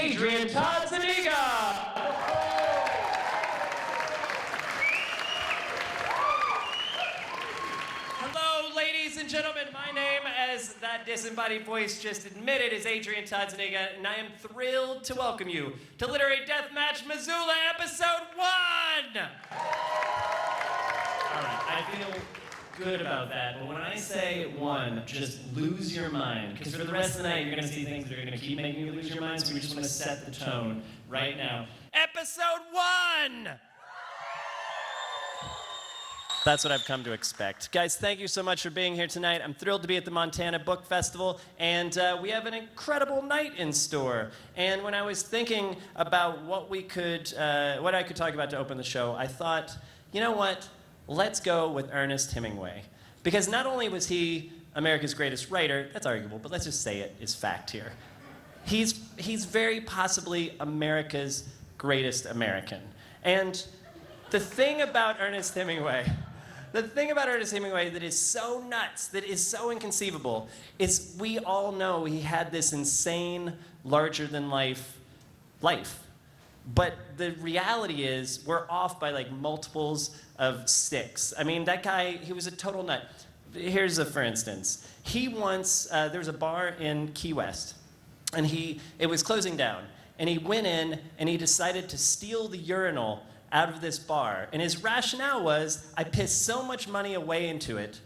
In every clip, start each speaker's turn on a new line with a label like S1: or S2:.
S1: Adrian Todd Zuniga. Hello, ladies and gentlemen. My name, as that disembodied voice just admitted, is Adrian Todd Zuniga, and I am thrilled to welcome you to Literary Deathmatch Missoula, Episode 1! All right, I feel good about that, but when I say 1, just lose your mind, because for the rest of the night, you're going to see things that are going to keep making you lose your mind, so we just want to set the tone right now. Episode 1! That's what I've come to expect. Guys, thank you so much for being here tonight. I'm thrilled to be at the Montana Book Festival, and we have an incredible night in store. And when I was thinking about what I could talk about to open the show, I thought, you know what? Let's go with Ernest Hemingway. Because not only was he America's greatest writer, that's arguable, but let's just say it is fact here. He's very possibly America's greatest American. And the thing about Ernest Hemingway that is so nuts, that is so inconceivable, is we all know he had this insane, larger-than-life life. But the reality is, we're off by like multiples of 6. I mean, that guy, he was a total nut. Here's a for instance. He once, there was a bar in Key West, and it was closing down. And he went in, and he decided to steal the urinal out of this bar. And his rationale was, I pissed so much money away into it,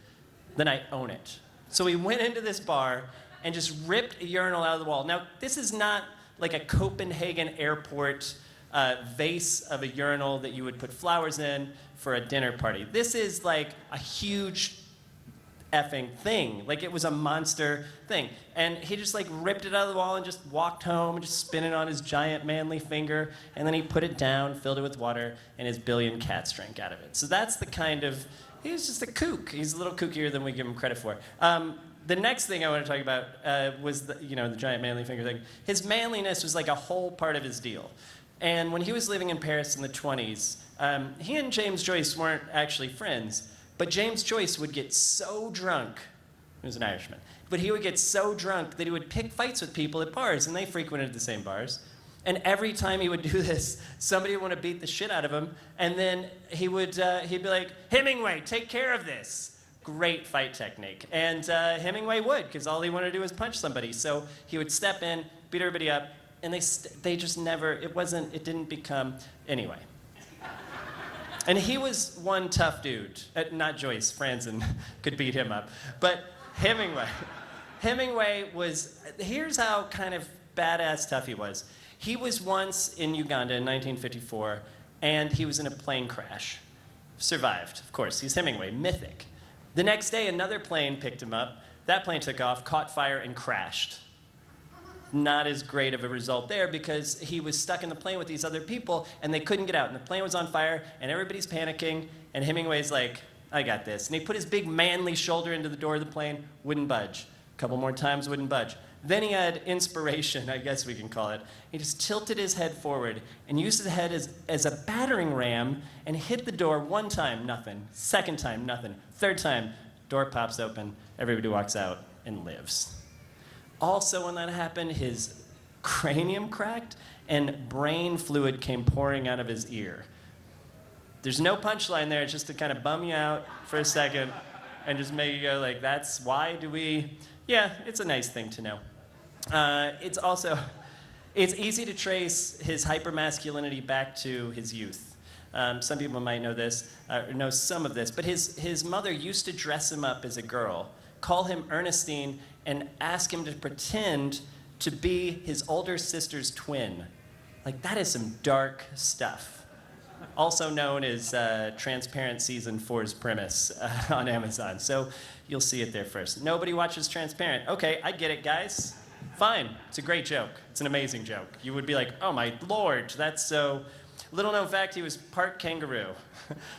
S1: then I own it. So he went into this bar and just ripped a urinal out of the wall. Now, this is not like a Copenhagen airport vase of a urinal that you would put flowers in for a dinner party. This is like a huge effing thing. Like, it was a monster thing. And he just like ripped it out of the wall and just walked home and just spin it on his giant manly finger, and then he put it down, filled it with water, and his billion cats drank out of it. So that's the kind of, he was just a kook. He's a little kookier than we give him credit for. The next thing I want to talk about was the giant manly finger thing. His manliness was like a whole part of his deal. And when he was living in Paris in the 20s, he and James Joyce weren't actually friends, but James Joyce would get so drunk, he was an Irishman, but he would get so drunk that he would pick fights with people at bars, and they frequented the same bars. And every time he would do this, somebody would want to beat the shit out of him, and then he'd be like, Hemingway, take care of this. Great fight technique. And Hemingway would, because all he wanted to do was punch somebody. So he would step in, beat everybody up, and they just never, it didn't become, anyway. And he was one tough dude. Not Joyce, Franzen could beat him up. But Hemingway was, here's how kind of badass tough he was. He was once in Uganda in 1954, and he was in a plane crash. Survived, of course. He's Hemingway, mythic. The next day, another plane picked him up. That plane took off, caught fire, and crashed. Not as great of a result there, because he was stuck in the plane with these other people, and they couldn't get out. And the plane was on fire, and everybody's panicking, and Hemingway's like, I got this. And he put his big manly shoulder into the door of the plane, wouldn't budge. A couple more times, wouldn't budge. Then he had inspiration, I guess we can call it. He just tilted his head forward and used his head as a battering ram and hit the door one time, nothing. Second time, nothing. Third time, door pops open, everybody walks out and lives. Also, when that happened, his cranium cracked and brain fluid came pouring out of his ear. There's no punchline there, it's just to kind of bum you out for a second and just make you go like, that's why do we... Yeah, it's a nice thing to know. It's easy to trace his hypermasculinity back to his youth. Some people might know this, or know some of this, but his mother used to dress him up as a girl, call him Ernestine, and ask him to pretend to be his older sister's twin. Like, that is some dark stuff. Also known as Transparent Season 4's premise on Amazon. So you'll see it there first. Nobody watches Transparent. Okay, I get it, guys. Fine, it's a great joke. It's an amazing joke. You would be like, oh my lord, that's so... Little known fact, he was part kangaroo.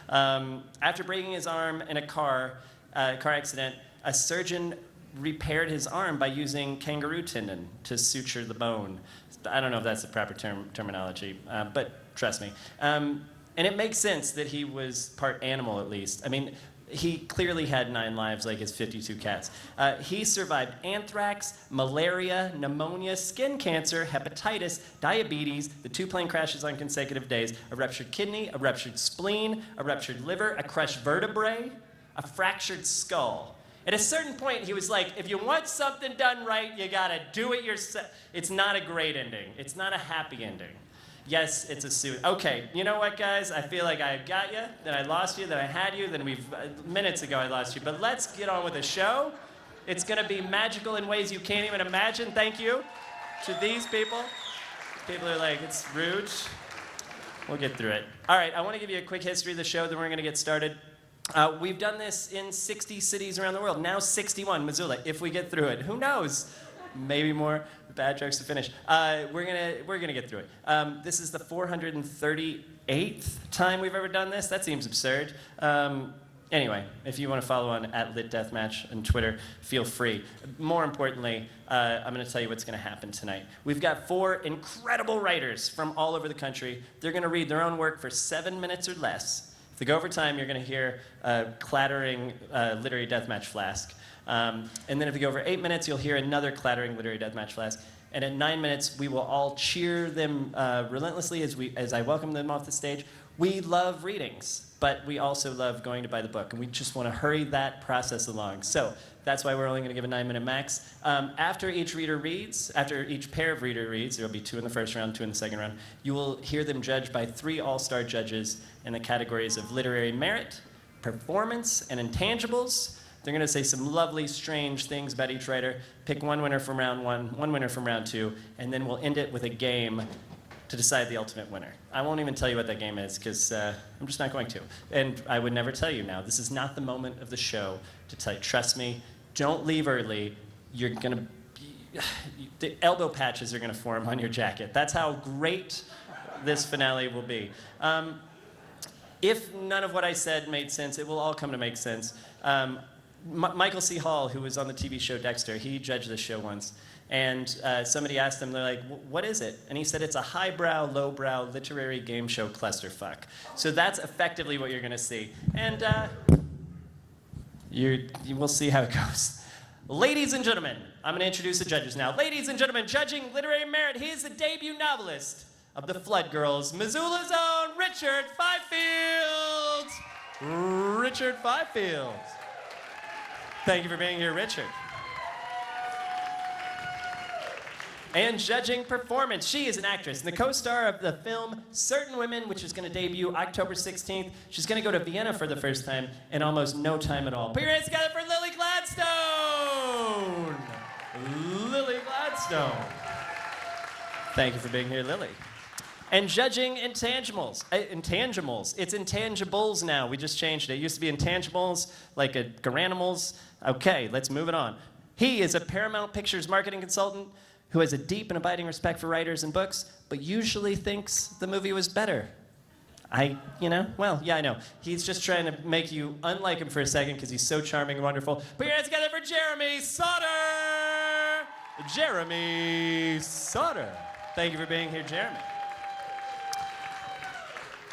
S1: After breaking his arm in a car accident, a surgeon repaired his arm by using kangaroo tendon to suture the bone. I don't know if that's the proper terminology, but trust me. And it makes sense that he was part animal, at least. I mean, he clearly had 9 lives like his 52 cats. He survived anthrax, malaria, pneumonia, skin cancer, hepatitis, diabetes, the 2 plane crashes on consecutive days, a ruptured kidney, a ruptured spleen, a ruptured liver, a crushed vertebrae, a fractured skull. At a certain point, he was like, if you want something done right, you gotta do it yourself. It's not a great ending. It's not a happy ending. Yes, it's a suit. Okay, you know what, guys? I feel like I got you, then I lost you, then I had you, then minutes ago I lost you. But let's get on with the show. It's gonna be magical in ways you can't even imagine. Thank you to these people. People are like, it's rude. We'll get through it. All right, I wanna give you a quick history of the show, then we're gonna get started. We've done this in 60 cities around the world. Now 61, Missoula, if we get through it. Who knows? Maybe more bad jokes to finish. We're gonna get through it. This is the 438th time we've ever done this. That seems absurd. Anyway, if you want to follow on @LitDeathmatch on Twitter, feel free. More importantly, I'm going to tell you what's going to happen tonight. We've got 4 incredible writers from all over the country. They're going to read their own work for 7 minutes or less. If they go over time, you're going to hear a clattering literary deathmatch flask. And then if you go over 8 minutes, you'll hear another clattering literary deathmatch flask. And at 9 minutes, we will all cheer them relentlessly as I welcome them off the stage. We love readings, but we also love going to buy the book, and we just want to hurry that process along. So that's why we're only going to give a 9-minute max. After each pair of reader reads, there'll be 2 in the first round, 2 in the second round, you will hear them judged by 3 all-star judges in the categories of literary merit, performance, and intangibles. They're going to say some lovely, strange things about each writer, pick 1 winner from round 1, 1 winner from round 2, and then we'll end it with a game to decide the ultimate winner. I won't even tell you what that game is, because I'm just not going to. And I would never tell you now. This is not the moment of the show to tell you. Trust me, don't leave early. You're going to... The elbow patches are going to form on your jacket. That's how great this finale will be. If none of what I said made sense, it will all come to make sense. Michael C. Hall, who was on the TV show Dexter, he judged this show once. And somebody asked him, they're like, what is it? And he said, it's a highbrow, lowbrow literary game show clusterfuck. So that's effectively what you're going to see. And you will see how it goes. Ladies and gentlemen, I'm going to introduce the judges now. Ladies and gentlemen, judging literary merit, he is the debut novelist of the Flood Girls, Missoula's own Richard Fifield. Richard Fifield. Thank you for being here, Richard. And judging performance, she is an actress and the co-star of the film Certain Women, which is going to debut October 16th. She's going to go to Vienna for the first time in almost no time at all. Put your hands together for Lily Gladstone! Lily Gladstone. Thank you for being here, Lily. And judging intangibles. It's intangibles now. We just changed it. It used to be intangibles, like garanimals. Okay, let's move it on. He is a Paramount Pictures marketing consultant who has a deep and abiding respect for writers and books, but usually thinks the movie was better. I know. He's just trying to make you unlike him for a second because he's so charming and wonderful. Put your hands together for Jeremy Sauter! Jeremy Sauter. Thank you for being here, Jeremy.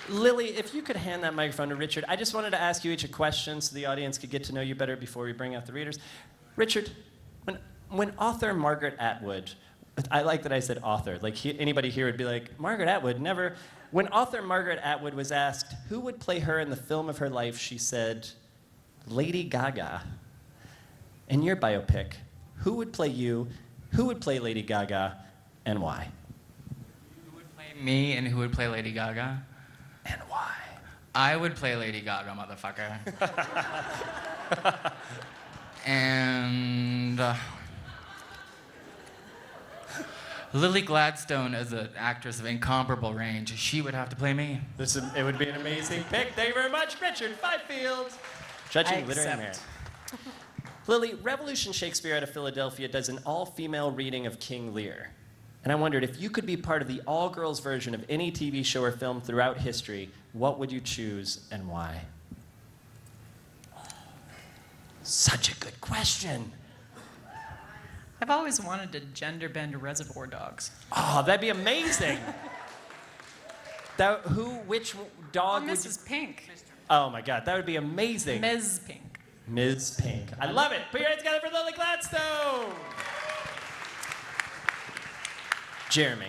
S1: Lily, if you could hand that microphone to Richard, I just wanted to ask you each a question so the audience could get to know you better before we bring out the readers. Richard, when author Margaret Atwood, I like that I said author, like anybody here would be like, Margaret Atwood, never. When author Margaret Atwood was asked who would play her in the film of her life, she said, Lady Gaga. In your biopic, who would play you, who would play Lady Gaga, and why?
S2: Who would play me and who would play Lady Gaga?
S1: And why?
S2: I would play Lady Gaga, motherfucker. And Lily Gladstone is an actress of incomparable range. She would have to play me.
S1: It would be an amazing pick. Thank you very much, Richard Fifield. Judging literary merit. Lily, Revolution Shakespeare out of Philadelphia does an all-female reading of King Lear. And I wondered, if you could be part of the all-girls version of any TV show or film throughout history, what would you choose and why? Such a good question.
S3: I've always wanted to gender bend Reservoir Dogs.
S1: Oh, that'd be amazing. Which dog would you...
S3: Mrs. Pink.
S1: Oh my God, that would be amazing.
S3: Ms. Pink.
S1: Ms. Pink. I love it. Put your hands together for Lily Gladstone. Jeremy,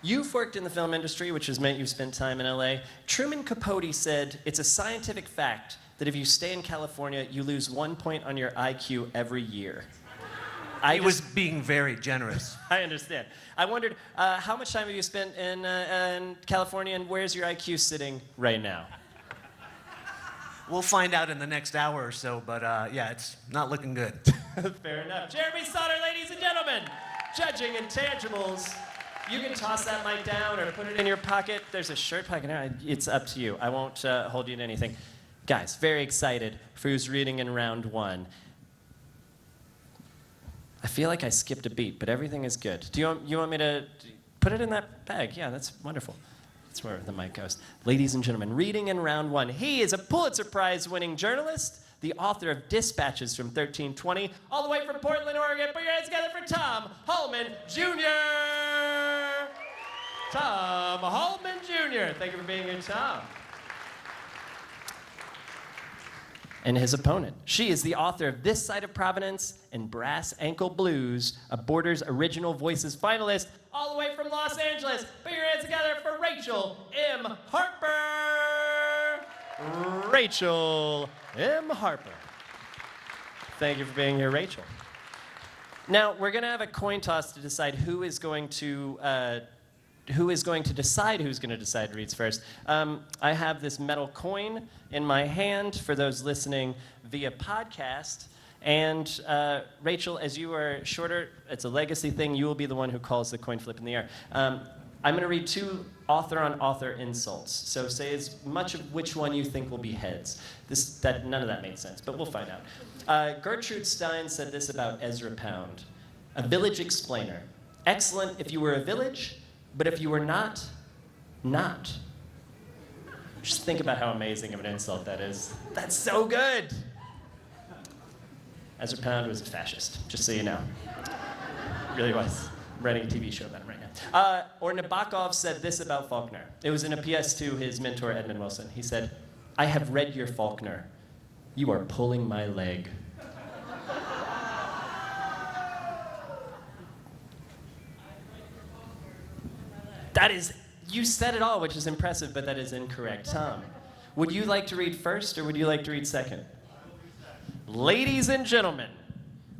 S1: you've worked in the film industry, which has meant you've spent time in LA. Truman Capote said, it's a scientific fact that if you stay in California, you lose 1 point on your IQ every year.
S4: He was being very generous.
S1: I understand. I wondered, how much time have you spent in California, and where's your IQ sitting right now?
S4: We'll find out in the next hour or so, but yeah, it's not looking good.
S1: Fair enough. Jeremy Sauter, ladies and gentlemen, judging intangibles. You can toss that mic down or put it in your pocket. There's a shirt pocket now. It's up to you. I won't hold you to anything. Guys, very excited for who's reading in round one. I feel like I skipped a beat, but everything is good. Do you want me to put it in that bag? Yeah, that's wonderful. That's where the mic goes. Ladies and gentlemen, reading in round one. He is a Pulitzer Prize-winning journalist, the author of Dispatches from 1320, all the way from Portland, Oregon. Put your hands together for Tom Hallman Jr. Tom Hallman Jr. Thank you for being here, Tom. And his opponent. She is the author of This Side of Providence and Brass Ankle Blues, a Borders Original Voices finalist, all the way from Los Angeles. Put your hands together for Rachel M. Harper. Rachel M. Harper. Thank you for being here, Rachel. Now, we're going to have a coin toss to decide who is going to decide who's going to decide who reads first. I have this metal coin in my hand for those listening via podcast. And Rachel, as you are shorter, it's a legacy thing. You will be the one who calls the coin flip in the air. I'm going to read 2 author-on-author insults. So say as much of which one you think will be heads. None of that made sense, but we'll find out. Gertrude Stein said this about Ezra Pound. A village explainer. Excellent if you were a village, but if you were not, not. Just think about how amazing of an insult that is. That's so good. Ezra Pound was a fascist, just so you know. Really was. I'm writing a TV show about him right now. Or Nabokov said this about Faulkner. It was in a PS to his mentor, Edmund Wilson. He said, I have read your Faulkner. You are pulling my leg. That is, you said it all, which is impressive, but that is incorrect. Tom, would you like to read first, or would you like to read second? Ladies and gentlemen,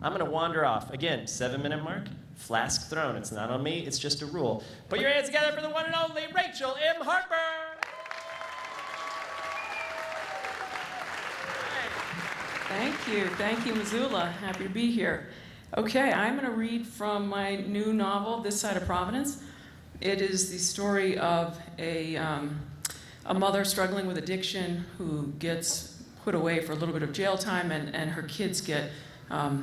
S1: I'm going to wander off. Again, 7-minute mark, flask thrown. It's not on me, it's just a rule. Put your hands together for the one and only Rachel M. Harper.
S5: Thank you, Missoula. Happy to be here. Okay, I'm going to read from my new novel, This Side of Providence. It is the story of a mother struggling with addiction who gets put away for a little bit of jail time, and her kids get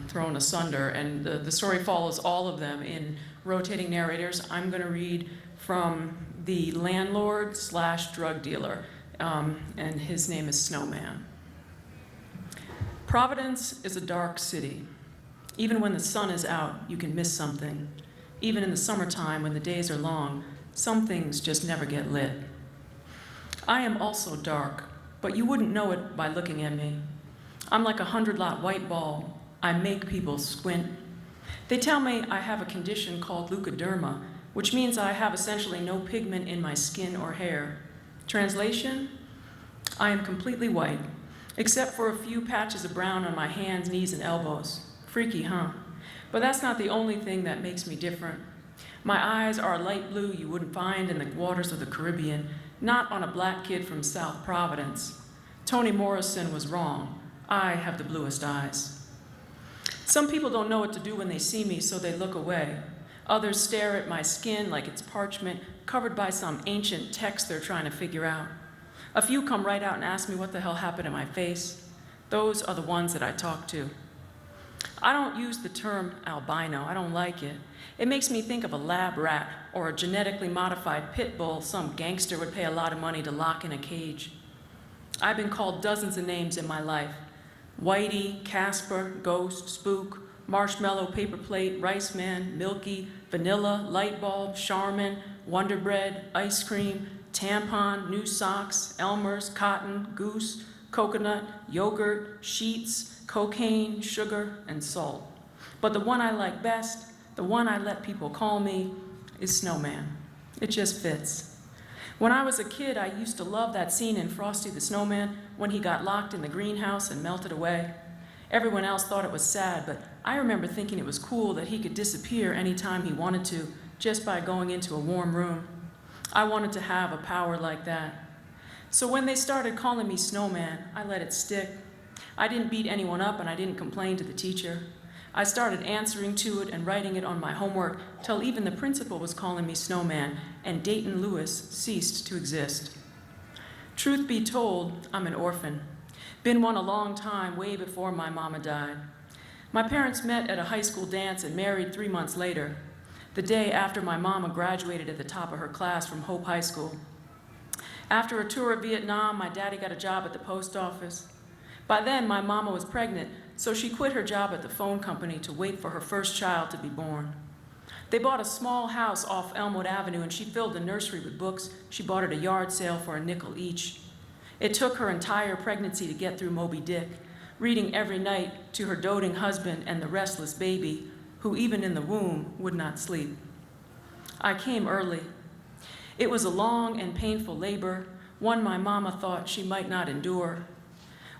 S5: thrown asunder. And the story follows all of them in rotating narrators. I'm going to read from the landlord/drug dealer, and his name is Snowman. Providence is a dark city. Even when the sun is out, you can miss something. Even in the summertime, when the days are long, some things just never get lit. I am also dark, but you wouldn't know it by looking at me. I'm like a 100-lot white ball. I make people squint. They tell me I have a condition called leukoderma, which means I have essentially no pigment in my skin or hair. Translation? I am completely white, except for a few patches of brown on my hands, knees, and elbows. Freaky, huh? But that's not the only thing that makes me different. My eyes are a light blue you wouldn't find in the waters of the Caribbean, not on a black kid from South Providence. Toni Morrison was wrong. I have the bluest eyes. Some people don't know what to do when they see me, so they look away. Others stare at my skin like it's parchment, covered by some ancient text they're trying to figure out. A few come right out and ask me what the hell happened to my face. Those are the ones that I talk to. I don't use the term albino. I don't like it. It makes me think of a lab rat or a genetically modified pit bull some gangster would pay a lot of money to lock in a cage. I've been called dozens of names in my life. Whitey, Casper, Ghost, Spook, Marshmallow, Paper Plate, Rice Man, Milky, Vanilla, Light Bulb, Charmin, Wonder Bread, Ice Cream, tampon, new socks, Elmer's, cotton, goose, coconut, yogurt, sheets, cocaine, sugar, and salt. But the one I like best, the one I let people call me, is Snowman. It just fits. When I was a kid, I used to love that scene in Frosty the Snowman when he got locked in the greenhouse and melted away. Everyone else thought it was sad, but I remember thinking it was cool that he could disappear anytime he wanted to, just by going into a warm room. I wanted to have a power like that. So when they started calling me Snowman, I let it stick. I didn't beat anyone up and I didn't complain to the teacher. I started answering to it and writing it on my homework till even the principal was calling me Snowman, and Dayton Lewis ceased to exist. Truth be told, I'm an orphan. Been one a long time, way before my mama died. My parents met at a high school dance and married 3 months later, the day after my mama graduated at the top of her class from Hope High School. After a tour of Vietnam, my daddy got a job at the post office. By then, my mama was pregnant, so she quit her job at the phone company to wait for her first child to be born. They bought a small house off Elmwood Avenue, and she filled the nursery with books she bought at a yard sale for a nickel each. It took her entire pregnancy to get through Moby Dick, reading every night to her doting husband and the restless baby, who even in the womb would not sleep. I came early. It was a long and painful labor, one my mama thought she might not endure.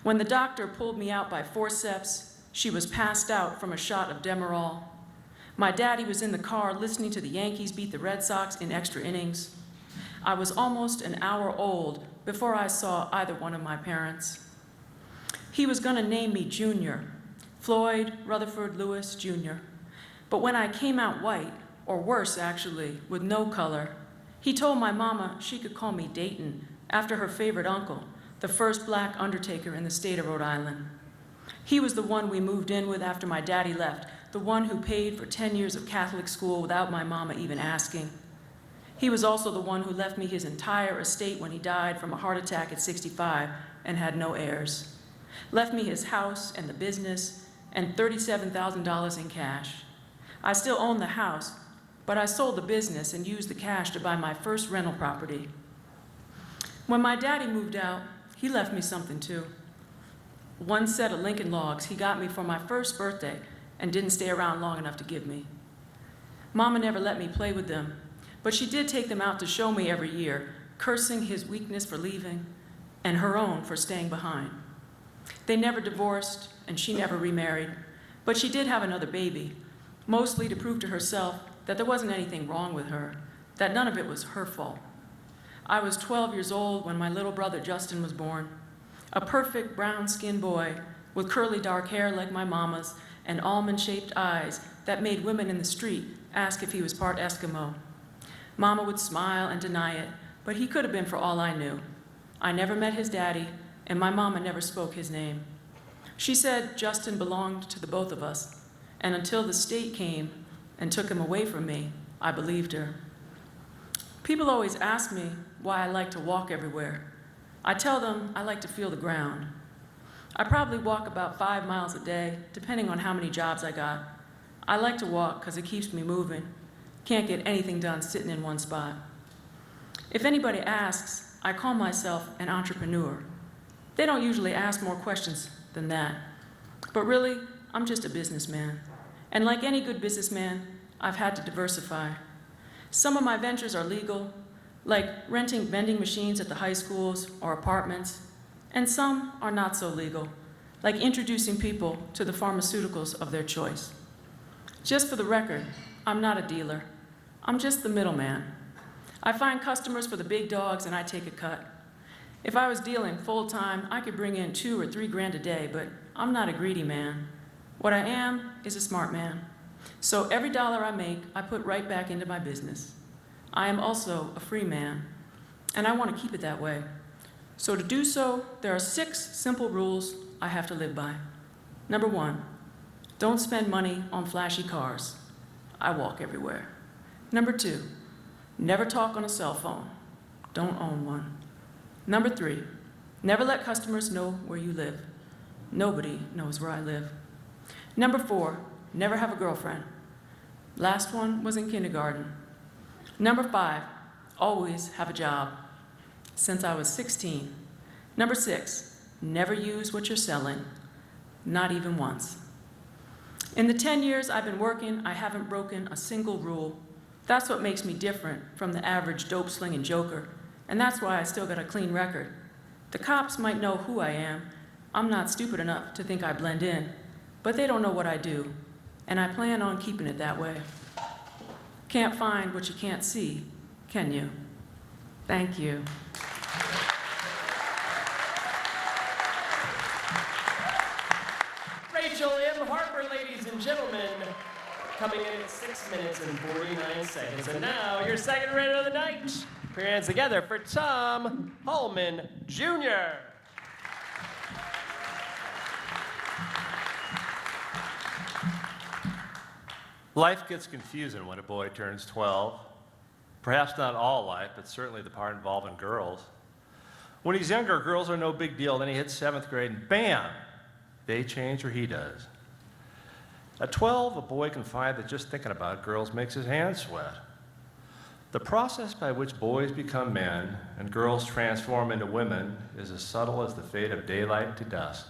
S5: When the doctor pulled me out by forceps, she was passed out from a shot of Demerol. My daddy was in the car listening to the Yankees beat the Red Sox in extra innings. I was almost an hour old before I saw either one of my parents. He was going to name me Junior, Floyd Rutherford Lewis Jr. But when I came out white, or worse actually, with no color, he told my mama she could call me Dayton after her favorite uncle, the first black undertaker in the state of Rhode Island. He was the one we moved in with after my daddy left, the one who paid for 10 years of Catholic school without my mama even asking. He was also the one who left me his entire estate when he died from a heart attack at 65 and had no heirs. Left me his house and the business and $37,000 in cash. I still own the house, but I sold the business and used the cash to buy my first rental property. When my daddy moved out, he left me something too. One set of Lincoln logs he got me for my first birthday and didn't stay around long enough to give me. Mama never let me play with them, but she did take them out to show me every year, cursing his weakness for leaving and her own for staying behind. They never divorced and she never remarried, but she did have another baby, mostly to prove to herself that there wasn't anything wrong with her, that none of it was her fault. I was 12 years old when my little brother Justin was born, a perfect brown-skinned boy with curly dark hair like my mama's and almond-shaped eyes that made women in the street ask if he was part Eskimo. Mama would smile and deny it, but he could have been for all I knew. I never met his daddy, and my mama never spoke his name. She said Justin belonged to the both of us, and until the state came and took him away from me, I believed her. People always ask me why I like to walk everywhere. I tell them I like to feel the ground. I probably walk about 5 miles a day, depending on how many jobs I got. I like to walk because it keeps me moving. Can't get anything done sitting in one spot. If anybody asks, I call myself an entrepreneur. They don't usually ask more questions than that. But really, I'm just a businessman. And like any good businessman, I've had to diversify. Some of my ventures are legal, like renting vending machines at the high schools or apartments, and some are not so legal, like introducing people to the pharmaceuticals of their choice. Just for the record, I'm not a dealer. I'm just the middleman. I find customers for the big dogs and I take a cut. If I was dealing full-time, I could bring in $2 or $3 grand a day, but I'm not a greedy man. What I am is a smart man. So every dollar I make, I put right back into my business. I am also a free man, and I want to keep it that way. So to do so, there are 6 simple rules I have to live by. Number 1, don't spend money on flashy cars. I walk everywhere. Number 2, never talk on a cell phone. Don't own one. Number 3, never let customers know where you live. Nobody knows where I live. Number 4, never have a girlfriend. Last one was in kindergarten. Number 5, always have a job. since I was 16. Number 6, never use what you're selling, not even once. In the 10 years I've been working, I haven't broken a single rule. That's what makes me different from the average dope-slinging joker, and that's why I still got a clean record. The cops might know who I am. I'm not stupid enough to think I blend in, but they don't know what I do, and I plan on keeping it that way. Can't find what you can't see, can you? Thank you.
S1: Rachel M. Harper, ladies and gentlemen, coming in at 6 minutes and 49 seconds. And now, your second rater of the night. Put your hands together for Tom Hallman Jr.
S6: Life gets confusing when a boy turns 12. Perhaps not all life, but certainly the part involving girls. When he's younger, girls are no big deal. Then he hits 7th grade and bam, they change or he does. At 12, a boy can find that just thinking about girls makes his hands sweat. The process by which boys become men and girls transform into women is as subtle as the fade of daylight to dusk.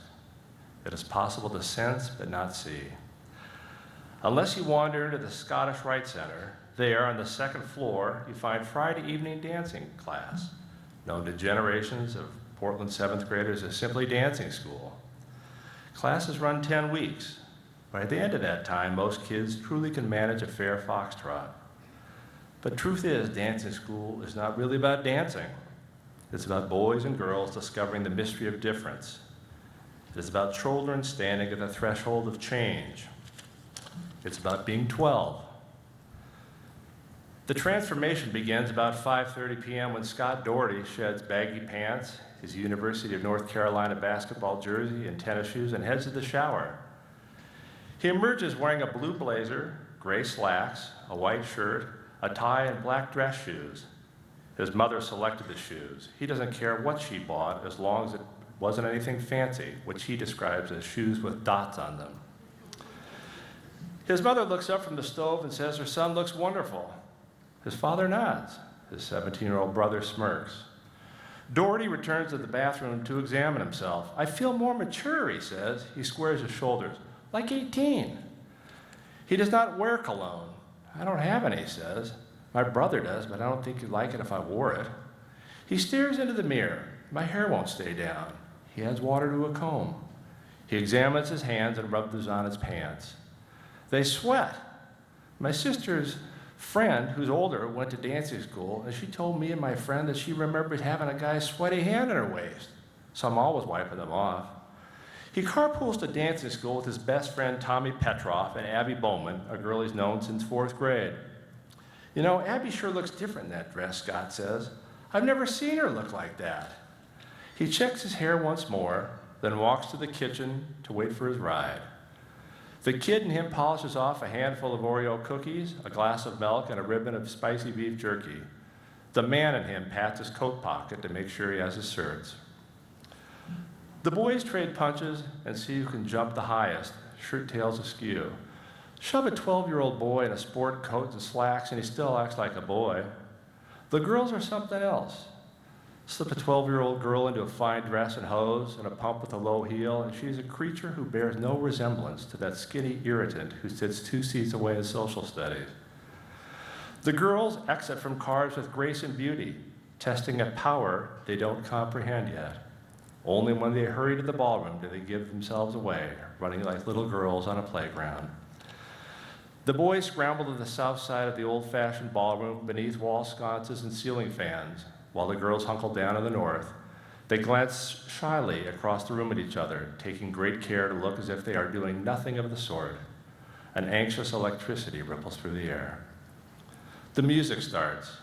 S6: It is possible to sense but not see. Unless you wander into the Scottish Rite Center, there on the 2nd floor, you find Friday evening dancing class, known to generations of Portland 7th graders as simply dancing school. Classes run 10 weeks. By the end of that time, most kids truly can manage a fair foxtrot. But truth is, dancing school is not really about dancing. It's about boys and girls discovering the mystery of difference. It is about children standing at the threshold of change. It's about being 12. The transformation begins about 5:30 p.m. when Scott Doherty sheds baggy pants, his University of North Carolina basketball jersey and tennis shoes, and heads to the shower. He emerges wearing a blue blazer, gray slacks, a white shirt, a tie, and black dress shoes. His mother selected the shoes. He doesn't care what she bought as long as it wasn't anything fancy, which he describes as shoes with dots on them. His mother looks up from the stove and says her son looks wonderful. His father nods. His 17-year-old brother smirks. Doherty returns to the bathroom to examine himself. I feel more mature, he says. He squares his shoulders. Like 18. He does not wear cologne. I don't have any, he says. My brother does, but I don't think he'd like it if I wore it. He stares into the mirror. My hair won't stay down. He adds water to a comb. He examines his hands and rubs on his pants. They sweat. My sister's friend, who's older, went to dancing school, and she told me and my friend that she remembered having a guy's sweaty hand in her waist. So I'm always wiping them off. He carpools to dancing school with his best friend Tommy Petroff and Abby Bowman, a girl he's known since 4th grade. You know, Abby sure looks different in that dress, Scott says. I've never seen her look like that. He checks his hair once more, then walks to the kitchen to wait for his ride. The kid in him polishes off a handful of Oreo cookies, a glass of milk, and a ribbon of spicy beef jerky. The man in him pats his coat pocket to make sure he has his certs. The boys trade punches and see who can jump the highest, shirt tails askew. Shove a 12-year-old boy in a sport coat and slacks and he still acts like a boy. The girls are something else. Slip a 12-year-old girl into a fine dress and hose and a pump with a low heel, and she's a creature who bears no resemblance to that skinny irritant who sits 2 seats away in social studies. The girls exit from cars with grace and beauty, testing a power they don't comprehend yet. Only when they hurry to the ballroom do they give themselves away, running like little girls on a playground. The boys scramble to the south side of the old-fashioned ballroom beneath wall sconces and ceiling fans, while the girls hunkle down in the north. They glance shyly across the room at each other, taking great care to look as if they are doing nothing of the sort. An anxious electricity ripples through the air. The music starts.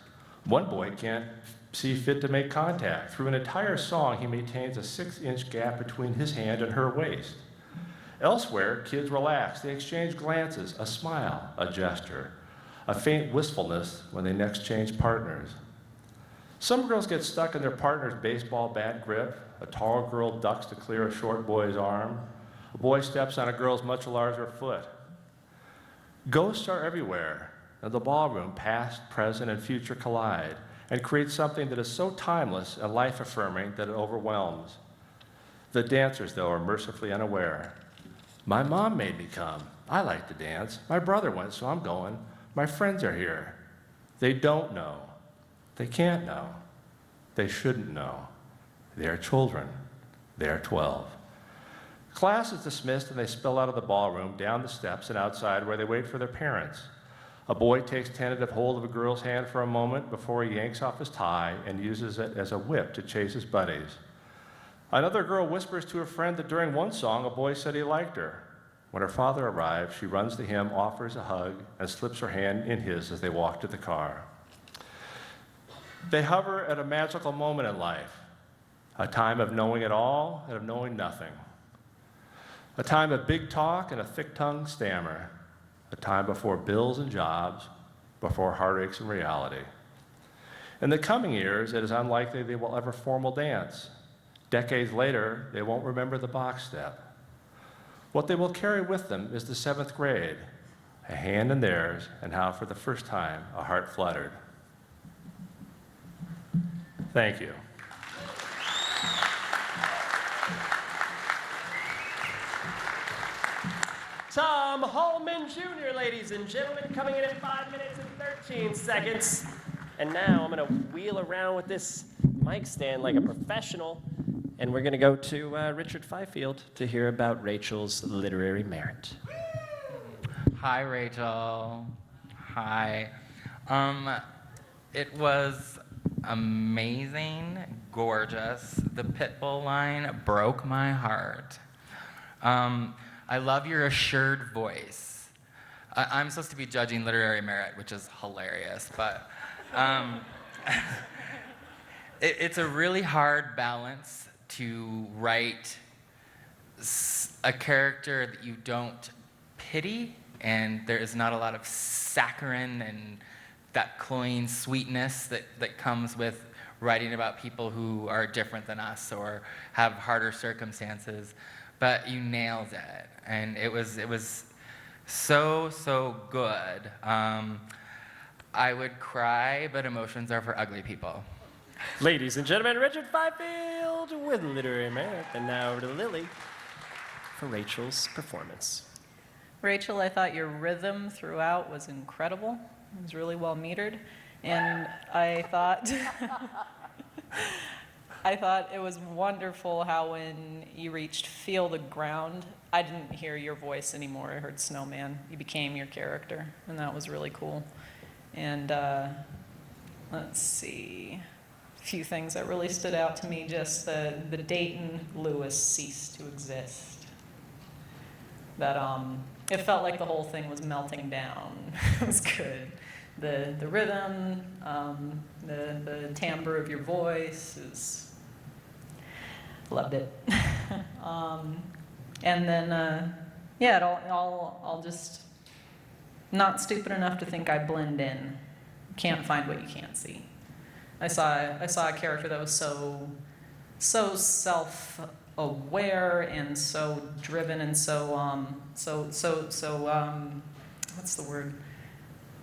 S6: One boy can't see fit to make contact. Through an entire song, he maintains a 6-inch gap between his hand and her waist. Elsewhere, kids relax. They exchange glances, a smile, a gesture, a faint wistfulness when they next change partners. Some girls get stuck in their partner's baseball bat grip. A tall girl ducks to clear a short boy's arm. A boy steps on a girl's much larger foot. Ghosts are everywhere. In the ballroom, past, present, and future collide. and create something that is so timeless and life-affirming that it overwhelms. The dancers, though, are mercifully unaware. My mom made me come. I like to dance. My brother went, so I'm going. My friends are here. They don't know. They can't know. They shouldn't know. They are children. They are 12. Class is dismissed and they spill out of the ballroom, down the steps, and outside where they wait for their parents. A boy takes tentative hold of a girl's hand for a moment before he yanks off his tie and uses it as a whip to chase his buddies. Another girl whispers to a friend that during one song, a boy said he liked her. When her father arrives, she runs to him, offers a hug, and slips her hand in his as they walk to the car. They hover at a magical moment in life, a time of knowing it all and of knowing nothing. A time of big talk and a thick-tongued stammer. A time before bills and jobs, before heartaches and reality. In the coming years, it is unlikely they will ever formal dance. Decades later, they won't remember the box step. What they will carry with them is the 7th grade, a hand in theirs, and how for the first time a heart fluttered. Thank you.
S1: Tom Hallman Jr., ladies and gentlemen, coming in at 5 minutes and 13 seconds. And now I'm going to wheel around with this mic stand like a professional, and we're going to go to Richard Fifield to hear about Rachel's literary merit.
S2: Hi, Rachel. Hi. It was amazing, gorgeous. The Pitbull line broke my heart. I love your assured voice. I'm supposed to be judging literary merit, which is hilarious, but it's a really hard balance to write a character that you don't pity, and there is not a lot of saccharine and that cloying sweetness that comes with writing about people who are different than us or have harder circumstances. But you nailed it, and it was so good. I would cry, but emotions are for ugly people.
S1: Ladies and gentlemen, Richard Fifield with literary merit. And now over to Lily for Rachel's performance.
S3: Rachel, I thought your rhythm throughout was incredible. It was really well metered. And I thought I thought it was wonderful how when you reached Feel the Ground, I didn't hear your voice anymore. I heard Snowman. You became your character, and that was really cool. And let's see, a few things that really stood out to me, just the Dayton Lewis ceased to exist. That it felt like the whole thing was melting down. It was good. The rhythm, the timbre of your voice is, loved it. And then, yeah, I'll just, not stupid enough to think I blend in. Can't find what you can't see. I saw a character that was so self-aware and so driven and so what's the word?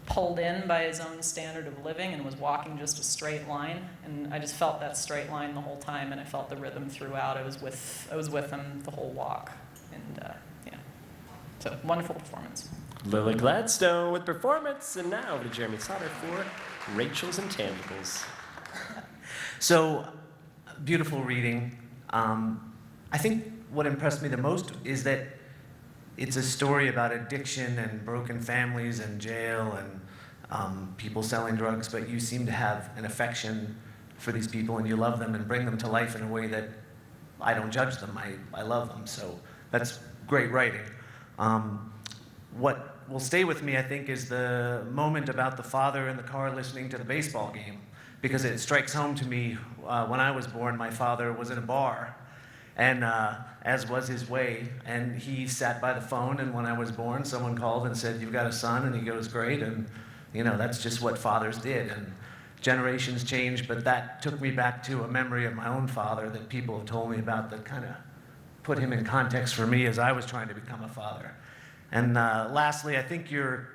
S3: Pulled in by his own standard of living and was walking just a straight line. And I just felt that straight line the whole time, and I felt the rhythm throughout. I was with him the whole walk, and yeah. So wonderful performance.
S1: Lily Gladstone with performance. And now over to Jeremy Sauter for Rachel's Intangibles.
S4: So, beautiful reading. I think what impressed me the most is that it's a story about addiction and broken families and jail and people selling drugs, but you seem to have an affection for these people and you love them and bring them to life in a way that I don't judge them, I love them, so that's great writing. What will stay with me, I think, is the moment about the father in the car listening to the baseball game, because it strikes home to me, when I was born, my father was in a bar, and as was his way, and he sat by the phone, and when I was born, someone called and said, "You've got a son," and he goes, "Great," and you know, that's just what fathers did, and generations change, but that took me back to a memory of my own father that people have told me about that kind of put him in context for me as I was trying to become a father. And lastly, I think your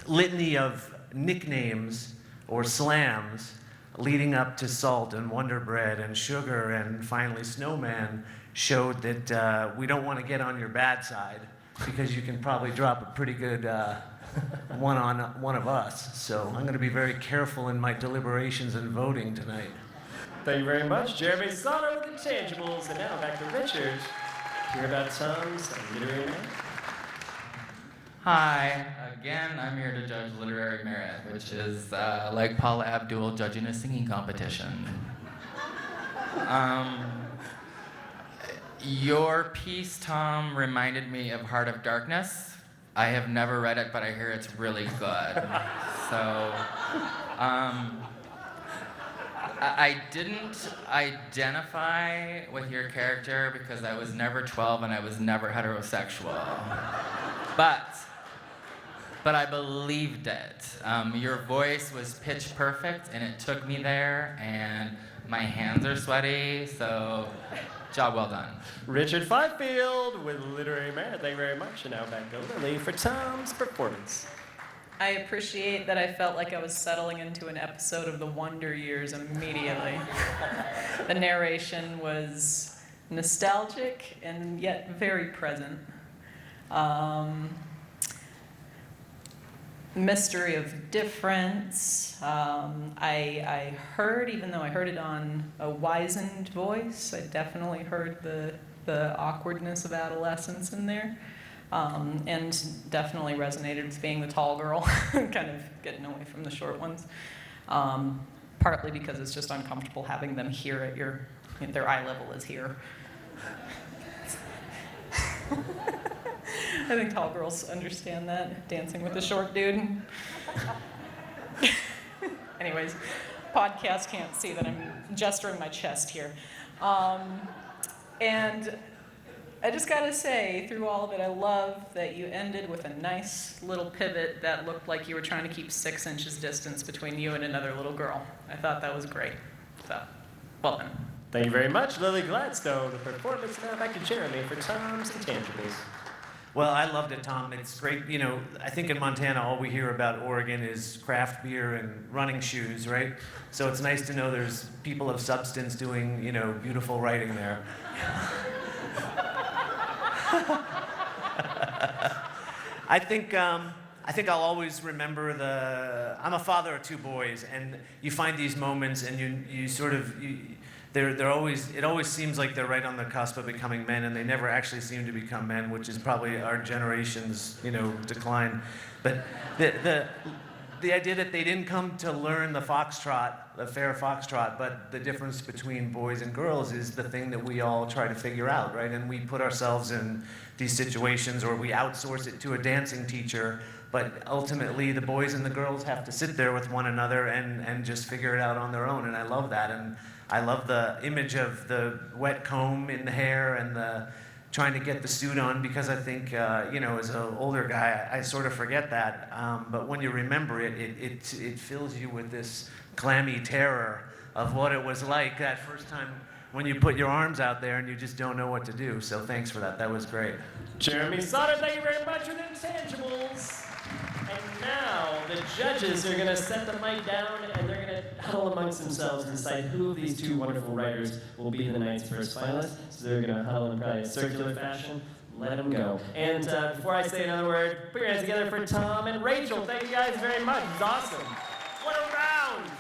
S4: litany of nicknames or slams leading up to Salt and Wonder Bread and Sugar and finally Snowman showed that we don't want to get on your bad side because you can probably drop a pretty good one on one of us. So I'm going to be very careful in my deliberations and voting tonight.
S1: Thank you very much, Jeremy Sauter with Intangibles. And now back to Richard. Hear about Tom's literary merit.
S2: Hi, again, I'm here to judge literary merit, which is like Paula Abdul judging a singing competition. Your piece, Tom, reminded me of Heart of Darkness. I have never read it, but I hear it's really good. So, I didn't identify with your character because I was never 12 and I was never heterosexual. But I believed it. Your voice was pitch perfect and it took me there, and my hands are sweaty, so job well done.
S1: Richard Fifield with literary merit. Thank you very much. And now back to Lily for Tom's performance.
S3: I appreciate that I felt like I was settling into an episode of The Wonder Years immediately. The narration was nostalgic and yet very present. Mystery of difference. I heard, even though I heard it on a wizened voice, I definitely heard the awkwardness of adolescence in there. And definitely resonated with being the tall girl, kind of getting away from the short ones. Partly because it's just uncomfortable having them here at their eye level is here. I think tall girls understand that, dancing with a short dude. Anyways, podcast can't see that I'm gesturing my chest here. And I just gotta say, through all of it, I love that you ended with a nice little pivot that looked like you were trying to keep 6 inches distance between you and another little girl. I thought that was great. So, well done.
S1: Thank you very much, Lily Gladstone. The performance. Now back to Jeremy for Tom's Intangibles.
S4: Well, I loved it, Tom. It's great. You know, I think in Montana, all we hear about Oregon is craft beer and running shoes, right? So it's nice to know there's people of substance doing, you know, beautiful writing there. I think I'll always remember I'm a father of 2 boys, and you find these moments, and you sort of, they're always, it always seems like they're right on the cusp of becoming men, and they never actually seem to become men, which is probably our generation's, you know, decline. But the idea that they didn't come to learn the foxtrot, the fair foxtrot, but the difference between boys and girls is the thing that we all try to figure out, right? And we put ourselves in these situations, or we outsource it to a dancing teacher, but ultimately the boys and the girls have to sit there with one another and just figure it out on their own, and I love that. And I love the image of the wet comb in the hair and the trying to get the suit on, because I think, you know, as an older guy, I sort of forget that. But when you remember it, it fills you with this clammy terror of what it was like that first time when you put your arms out there and you just don't know what to do. So thanks for that. That was great.
S1: Jeremy Sauter, thank you very much for the Intangibles. And now the judges are going to set the mic down, and they're going to huddle amongst themselves and decide who of these 2 wonderful writers will be the night's first finalists. So they're going to huddle in probably a circular fashion. Let them go. And before I say another word, put your hands together for Tom and Rachel. Thank you guys very much. It's awesome. What a round!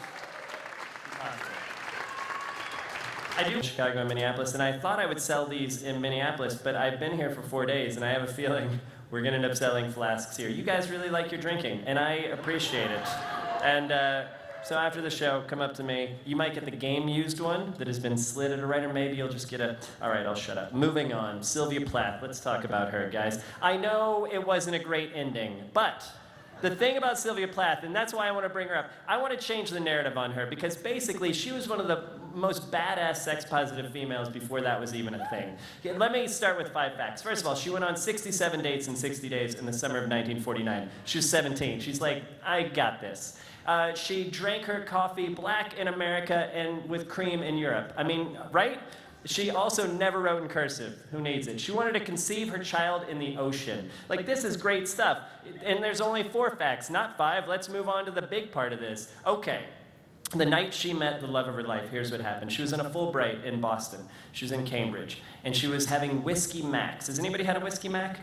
S1: I do Chicago and Minneapolis, and I thought I would sell these in Minneapolis, but I've been here for 4 days, and I have a feeling we're going to end up selling flasks here. You guys really like your drinking, and I appreciate it. And so after the show, come up to me. You might get the game-used one that has been slid at a writer. Maybe you'll just get a... All right, I'll shut up. Moving on. Sylvia Plath. Let's talk about her, guys. I know it wasn't a great ending, but the thing about Sylvia Plath, and that's why I want to bring her up, I want to change the narrative on her, because basically she was one of the most badass sex-positive females before that was even a thing. Let me start with 5 facts. First of all, she went on 67 dates in 60 days in the summer of 1949. She was 17. She's like, I got this. She drank her coffee black in America and with cream in Europe. I mean, right? She also never wrote in cursive. Who needs it? She wanted to conceive her child in the ocean. Like, this is great stuff. And there's only 4 facts, not 5. Let's move on to the big part of this. Okay. The night she met the love of her life, here's what happened. She was in a Fulbright in Boston. She was in Cambridge. And she was having Whiskey Macs. Has anybody had a Whiskey Mac?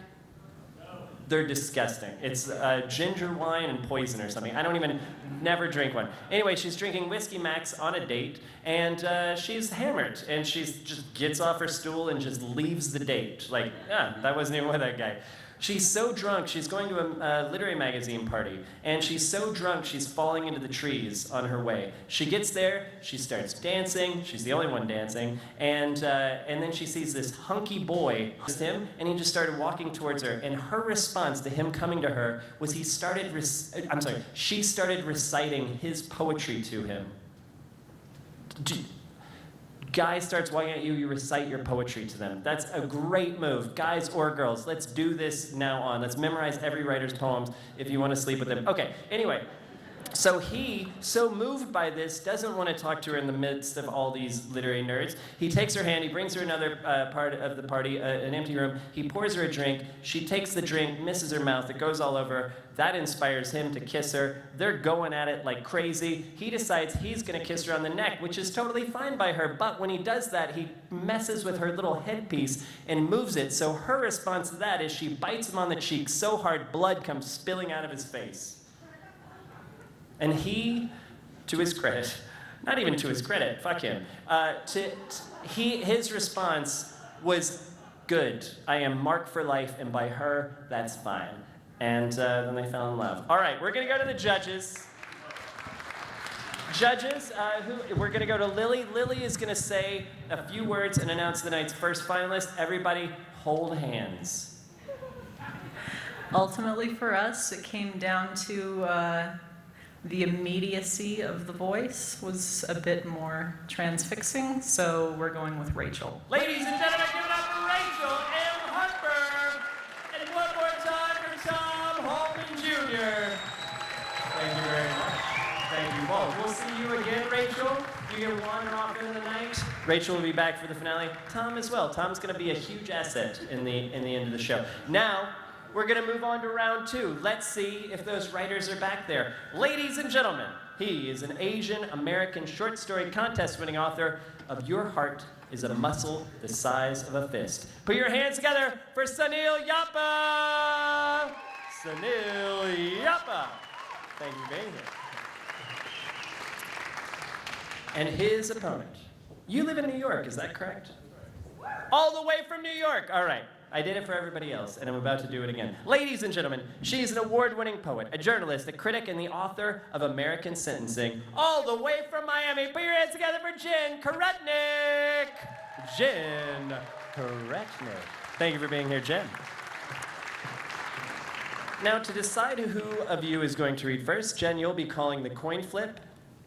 S1: They're disgusting. It's ginger wine and poison or something. I don't even, never drink one. Anyway, she's drinking Whiskey Macs on a date, and she's hammered. And she just gets off her stool and just leaves the date. Like, that wasn't even with that guy. She's so drunk, she's going to a literary magazine party, and she's so drunk she's falling into the trees on her way. She gets there, she starts dancing, she's the only one dancing, and then she sees this hunky boy, him, and he just started walking towards her, and her response to him coming to her was she started reciting his poetry to him. Guy starts walking at you, you recite your poetry to them. That's a great move. Guys or girls, let's do this now on. Let's memorize every writer's poems if you want to sleep with them. Okay, anyway. So he, so moved by this, doesn't want to talk to her in the midst of all these literary nerds. He takes her hand, he brings her another part of the party, an empty room. He pours her a drink. She takes the drink, misses her mouth. It goes all over. That inspires him to kiss her. They're going at it like crazy. He decides he's going to kiss her on the neck, which is totally fine by her. But when he does that, he messes with her little headpiece and moves it. So her response to that is she bites him on the cheek so hard blood comes spilling out of his face. And he, to his credit, not even to his credit, fuck him, his response was good. I am marked for life, and by her, that's fine. And then they fell in love. All right, we're going to go to the judges. Judges, we're going to go to Lily. Lily is going to say a few words and announce the night's first finalist. Everybody hold hands.
S3: Ultimately for us, it came down to the immediacy of the voice was a bit more transfixing, so we're going with Rachel.
S1: Ladies and gentlemen, give it up for Rachel M. Harper. And one more time for Tom Hallman Jr. Thank you very much. Thank you both. We'll see you again, Rachel. You get wander off in the night. Rachel will be back for the finale. Tom as well. Tom's going to be a huge asset in the end of the show. Now, we're going to move on to round two. Let's see if those writers are back there. Ladies and gentlemen, he is an Asian American short story contest winning author of Your Heart is a Muscle the Size of a Fist. Put your hands together for Sunil Yapa! Sunil Yapa! Thank you for being here. And his opponent. You live in New York, is that correct? All the way from New York. All right. I did it for everybody else, and I'm about to do it again. Ladies and gentlemen, she's an award-winning poet, a journalist, a critic, and the author of American Sentencing, all the way from Miami. Put your hands together for Jen Karetnick. Jen Karetnick. Thank you for being here, Jen. Now, to decide who of you is going to read first, Jen, you'll be calling the coin flip.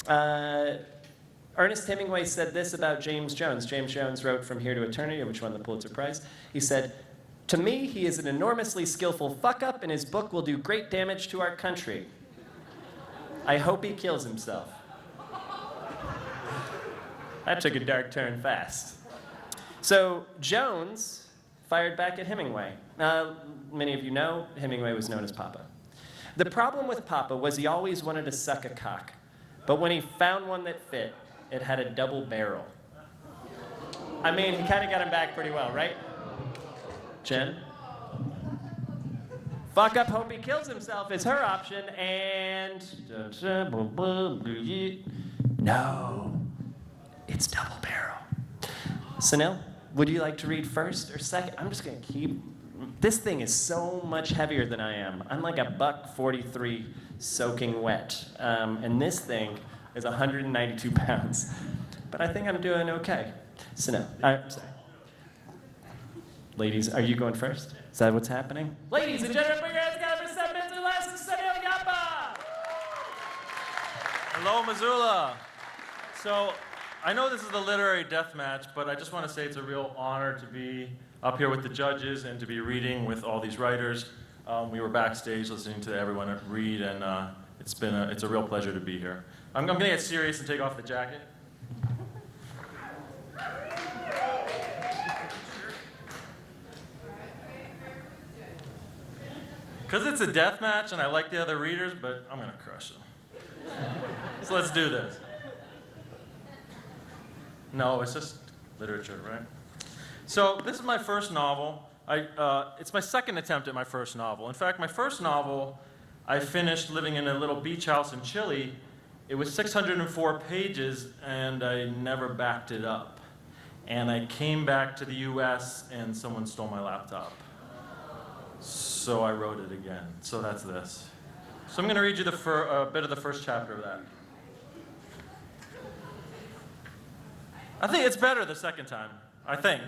S1: Ernest Hemingway said this about James Jones. James Jones wrote From Here to Eternity, which won the Pulitzer Prize. He said, "To me, he is an enormously skillful fuck-up, and his book will do great damage to our country. I hope he kills himself." That took a dark turn fast. So Jones fired back at Hemingway. Many of you know Hemingway was known as Papa. The problem with Papa was he always wanted to suck a cock, but when he found one that fit, it had a double barrel. I mean, he kind of got him back pretty well, right? Jen? Fuck up, hope he kills himself is her option, and... No, it's double barrel. Sunil, would you like to read first or second? I'm just going to keep... This thing is so much heavier than I am. I'm like a $143 soaking wet. And this thing is 192 pounds. But I think I'm doing okay. Sunil, I'm sorry. Ladies, are you going first? Is that what's happening? Ladies and gentlemen, put your hands together for 7 minutes or less, Sunil Yapa!
S7: Hello, Missoula. So, I know this is the literary death match, but I just want to say it's a real honor to be up here with the judges and to be reading with all these writers. We were backstage listening to everyone read, and it's a real pleasure to be here. I'm going to get serious and take off the jacket. Because it's a death match, and I like the other readers, but I'm going to crush them. So let's do this. No, it's just literature, right? So this is my first novel. It's my second attempt at my first novel. In fact, my first novel, I finished living in a little beach house in Chile. It was 604 pages, and I never backed it up. And I came back to the US, and someone stole my laptop. So I wrote it again. So that's this. So I'm going to read you a bit of the first chapter of that. I think it's better the second time. I think.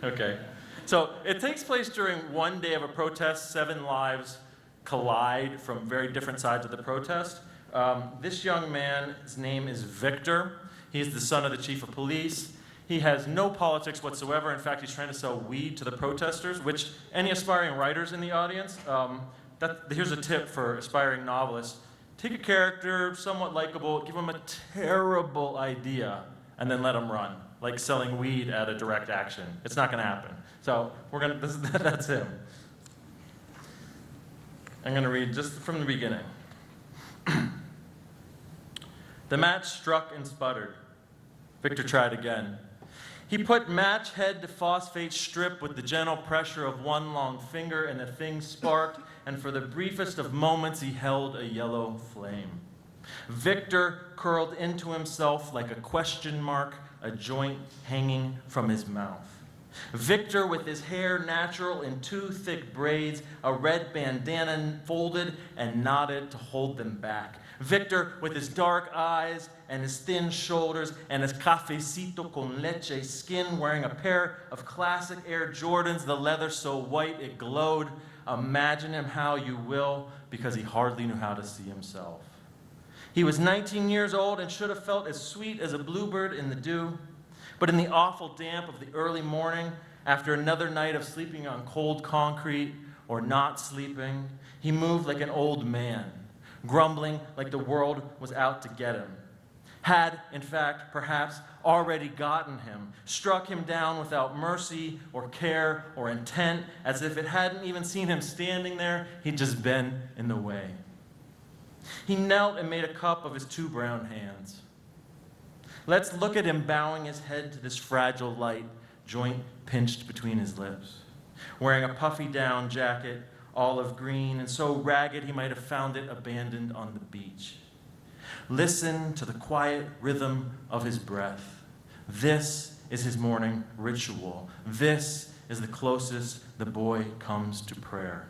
S7: Okay. So it takes place during one day of a protest. 7 lives collide from very different sides of the protest. This young man's name is Victor. He's the son of the chief of police. He has no politics whatsoever. In fact, he's trying to sell weed to the protesters, which any aspiring writers in the audience, here's a tip for aspiring novelists. Take a character, somewhat likable, give him a terrible idea, and then let him run, like selling weed at a direct action. It's not going to happen. So that's him. I'm going to read just from the beginning. The match struck and sputtered. Victor tried again. He put match head to phosphate strip with the gentle pressure of one long finger, and the thing sparked, and for the briefest of moments he held a yellow flame. Victor curled into himself like a question mark, a joint hanging from his mouth. Victor, with his hair natural in 2 thick braids, a red bandana folded and knotted to hold them back. Victor, with his dark eyes and his thin shoulders and his cafecito con leche skin, wearing a pair of classic Air Jordans, the leather so white it glowed. Imagine him how you will, because he hardly knew how to see himself. He was 19 years old and should have felt as sweet as a bluebird in the dew. But in the awful damp of the early morning, after another night of sleeping on cold concrete or not sleeping, he moved like an old man, grumbling like the world was out to get him. Had, in fact, perhaps already gotten him, struck him down without mercy or care or intent, as if it hadn't even seen him standing there, he'd just been in the way. He knelt and made a cup of his 2 brown hands. Let's look at him bowing his head to this fragile light, joint pinched between his lips, wearing a puffy down jacket, olive green, and so ragged he might have found it abandoned on the beach. Listen to the quiet rhythm of his breath. This is his morning ritual. This is the closest the boy comes to prayer.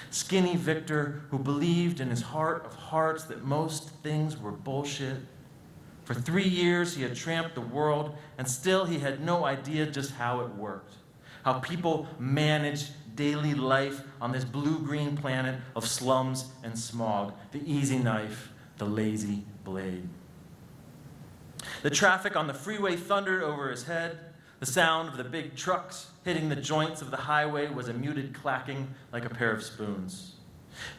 S7: Skinny Victor, who believed in his heart of hearts that most things were bullshit. For 3 years he had tramped the world, and still he had no idea just how it worked, how people managed daily life on this blue-green planet of slums and smog, the easy knife, the lazy blade. The traffic on the freeway thundered over his head. The sound of the big trucks hitting the joints of the highway was a muted clacking like a pair of spoons.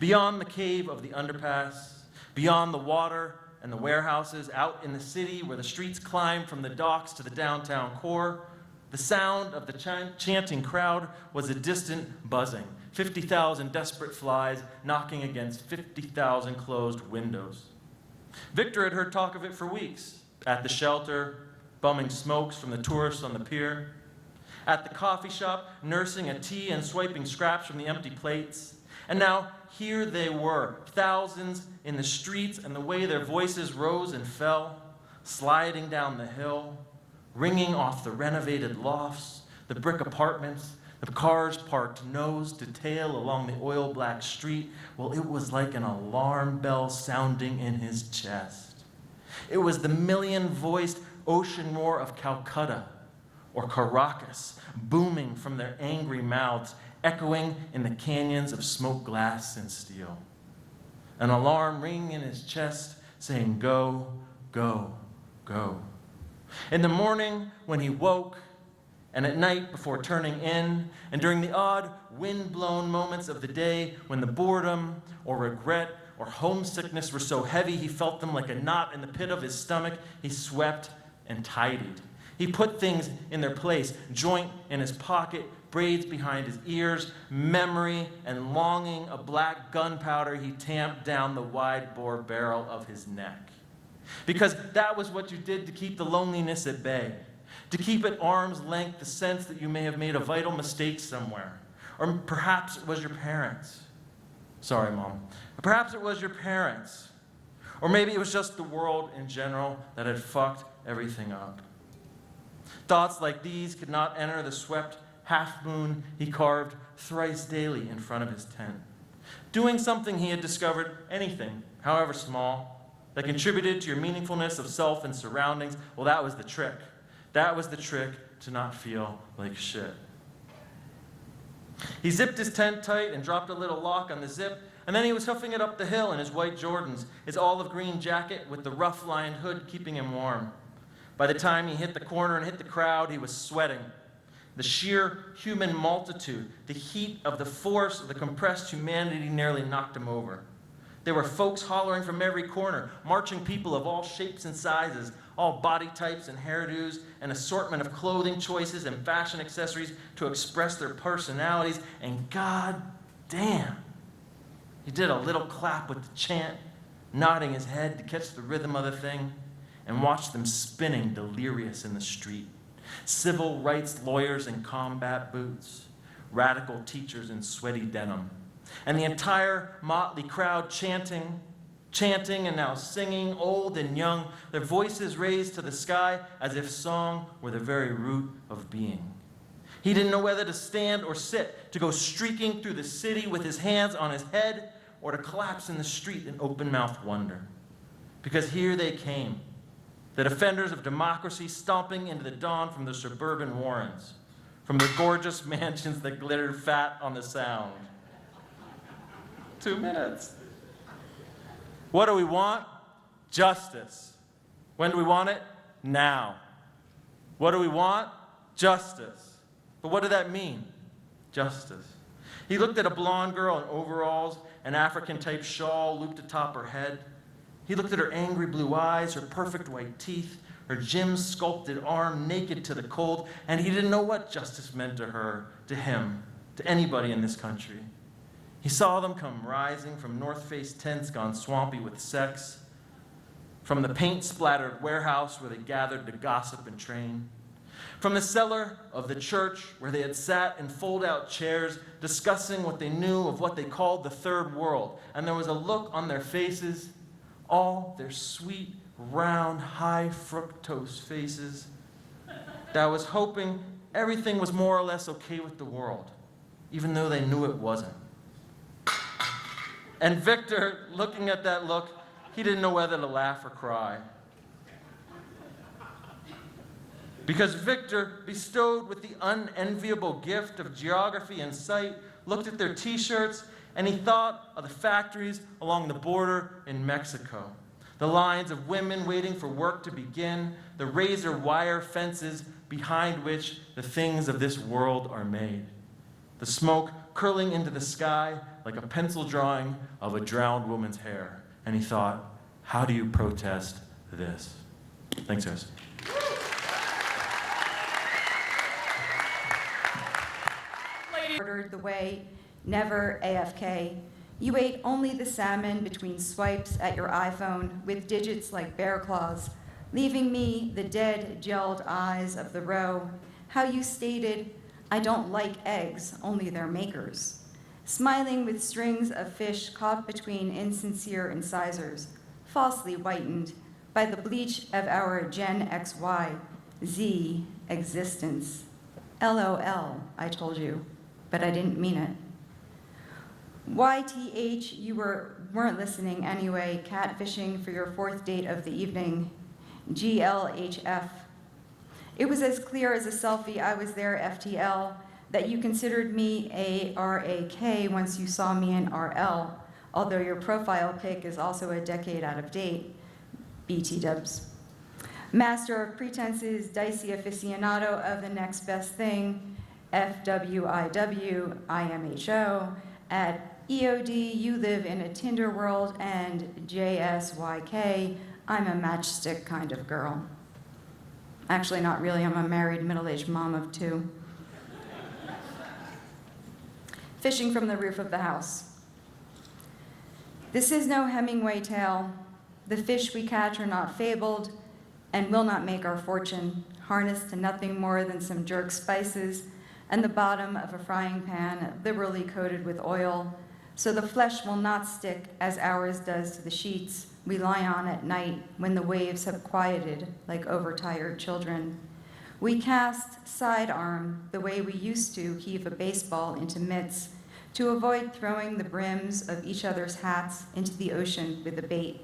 S7: Beyond the cave of the underpass, beyond the water and the warehouses, out in the city where the streets climb from the docks to the downtown core, the sound of the chanting crowd was a distant buzzing, 50,000 desperate flies knocking against 50,000 closed windows. Victor had heard talk of it for weeks, at the shelter, bumming smokes from the tourists on the pier, at the coffee shop, nursing a tea and swiping scraps from the empty plates. And now here they were, thousands in the streets, and the way their voices rose and fell, sliding down the hill, ringing off the renovated lofts, the brick apartments, the cars parked nose to tail along the oil-black street. Well, it was like an alarm bell sounding in his chest. It was the million-voiced ocean roar of Calcutta or Caracas, booming from their angry mouths, echoing in the canyons of smoked glass and steel. An alarm ringing in his chest, saying, go, go, go. In the morning when he woke, and at night before turning in, and during the odd wind-blown moments of the day when the boredom or regret or homesickness were so heavy he felt them like a knot in the pit of his stomach, he swept and tidied. He put things in their place, joint in his pocket, braids behind his ears, memory and longing of black gunpowder he tamped down the wide-bore barrel of his neck. Because that was what you did to keep the loneliness at bay, to keep at arm's length the sense that you may have made a vital mistake somewhere. Or perhaps it was your parents. Sorry, Mom. Perhaps it was your parents. Or maybe it was just the world in general that had fucked everything up. Thoughts like these could not enter the swept half-moon he carved thrice daily in front of his tent. Doing something he had discovered, anything, however small, that contributed to your meaningfulness of self and surroundings, well, that was the trick. That was the trick to not feel like shit. He zipped his tent tight and dropped a little lock on the zip, and then he was hoofing it up the hill in his white Jordans, his olive green jacket with the rough-lined hood keeping him warm. By the time he hit the corner and hit the crowd, he was sweating. The sheer human multitude, the heat of the force of the compressed humanity nearly knocked him over. There were folks hollering from every corner, marching people of all shapes and sizes, all body types and hairdos, an assortment of clothing choices and fashion accessories to express their personalities, and god damn, he did a little clap with the chant, nodding his head to catch the rhythm of the thing, and watched them spinning delirious in the street. Civil rights lawyers in combat boots, radical teachers in sweaty denim, and the entire motley crowd chanting, and now singing, old and young, their voices raised to the sky as if song were the very root of being. He didn't know whether to stand or sit, to go streaking through the city with his hands on his head, or to collapse in the street in open-mouthed wonder. Because here they came, the defenders of democracy stomping into the dawn from the suburban warrens, from the gorgeous mansions that glittered fat on the Sound. 2 minutes. What do we want? Justice. When do we want it? Now. What do we want? Justice. But what did that mean? Justice. He looked at a blonde girl in overalls, an African-type shawl looped atop her head. He looked at her angry blue eyes, her perfect white teeth, her gym-sculpted arm naked to the cold, and he didn't know what justice meant to her, to him, to anybody in this country. He saw them come rising from North Face tents gone swampy with sex, from the paint-splattered warehouse where they gathered to gossip and train, from the cellar of the church where they had sat in fold-out chairs discussing what they knew of what they called the third world, and there was a look on their faces, all their sweet, round, high fructose faces, that was hoping everything was more or less okay with the world, even though they knew it wasn't. And Victor, looking at that look, he didn't know whether to laugh or cry. Because Victor, bestowed with the unenviable gift of geography and sight, looked at their t-shirts and he thought of the factories along the border in Mexico. The lines of women waiting for work to begin, the razor wire fences behind which the things of this world are made. The smoke curling into the sky like a pencil drawing of a drowned woman's hair. And he thought, how do you protest this? Thanks, guys.
S8: Ordered the way, never AFK. You ate only the salmon between swipes at your iPhone with digits like bear claws, leaving me the dead, gelled eyes of the row. How you stated, I don't like eggs, only their makers. Smiling with strings of fish caught between insincere incisors, falsely whitened by the bleach of our Gen XY, Z existence. LOL, I told you, but I didn't mean it. YTH, you weren't listening anyway, catfishing for your fourth date of the evening. GLHF. It was as clear as a selfie I was there, FTL, that you considered me a RAK once you saw me in RL, although your profile pic is also a decade out of date. BT dubs. Master of pretenses, dicey aficionado of the next best thing, FWIW, IMHO, at EOD, you live in a Tinder world, and JSYK, I'm a matchstick kind of girl. Actually, not really, I'm a married middle-aged mom of 2. Fishing from the roof of the house. This is no Hemingway tale. The fish we catch are not fabled and will not make our fortune, harnessed to nothing more than some jerk spices and the bottom of a frying pan liberally coated with oil, so the flesh will not stick as ours does to the sheets we lie on at night when the waves have quieted like overtired children. We cast sidearm the way we used to heave a baseball into mitts to avoid throwing the brims of each other's hats into the ocean with the bait,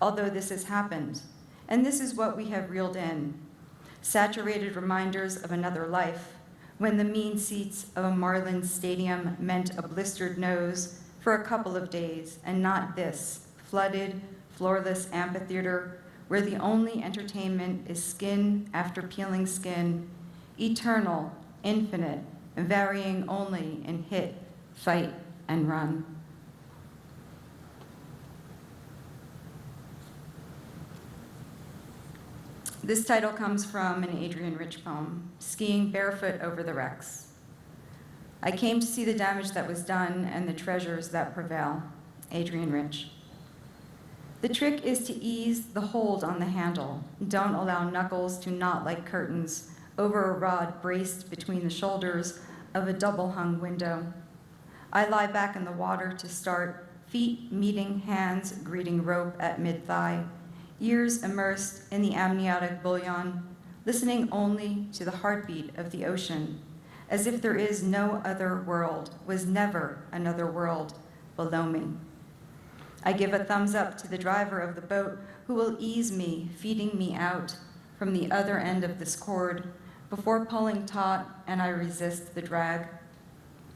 S8: although this has happened. And this is what we have reeled in, saturated reminders of another life, when the mean seats of a Marlins stadium meant a blistered nose for a couple of days, and not this flooded, floorless amphitheater where the only entertainment is skin after peeling skin, eternal, infinite, varying only in hit, fight, and run. This title comes from an Adrian Rich poem, Skiing Barefoot Over the Wrecks. I came to see the damage that was done and the treasures that prevail. Adrian Rich. The trick is to ease the hold on the handle. Don't allow knuckles to knot like curtains over a rod braced between the shoulders of a double-hung window. I lie back in the water to start, feet meeting hands greeting rope at mid-thigh, ears immersed in the amniotic bouillon, listening only to the heartbeat of the ocean, as if there is no other world, was never another world below me. I give a thumbs up to the driver of the boat who will ease me, feeding me out from the other end of this cord before pulling taut and I resist the drag.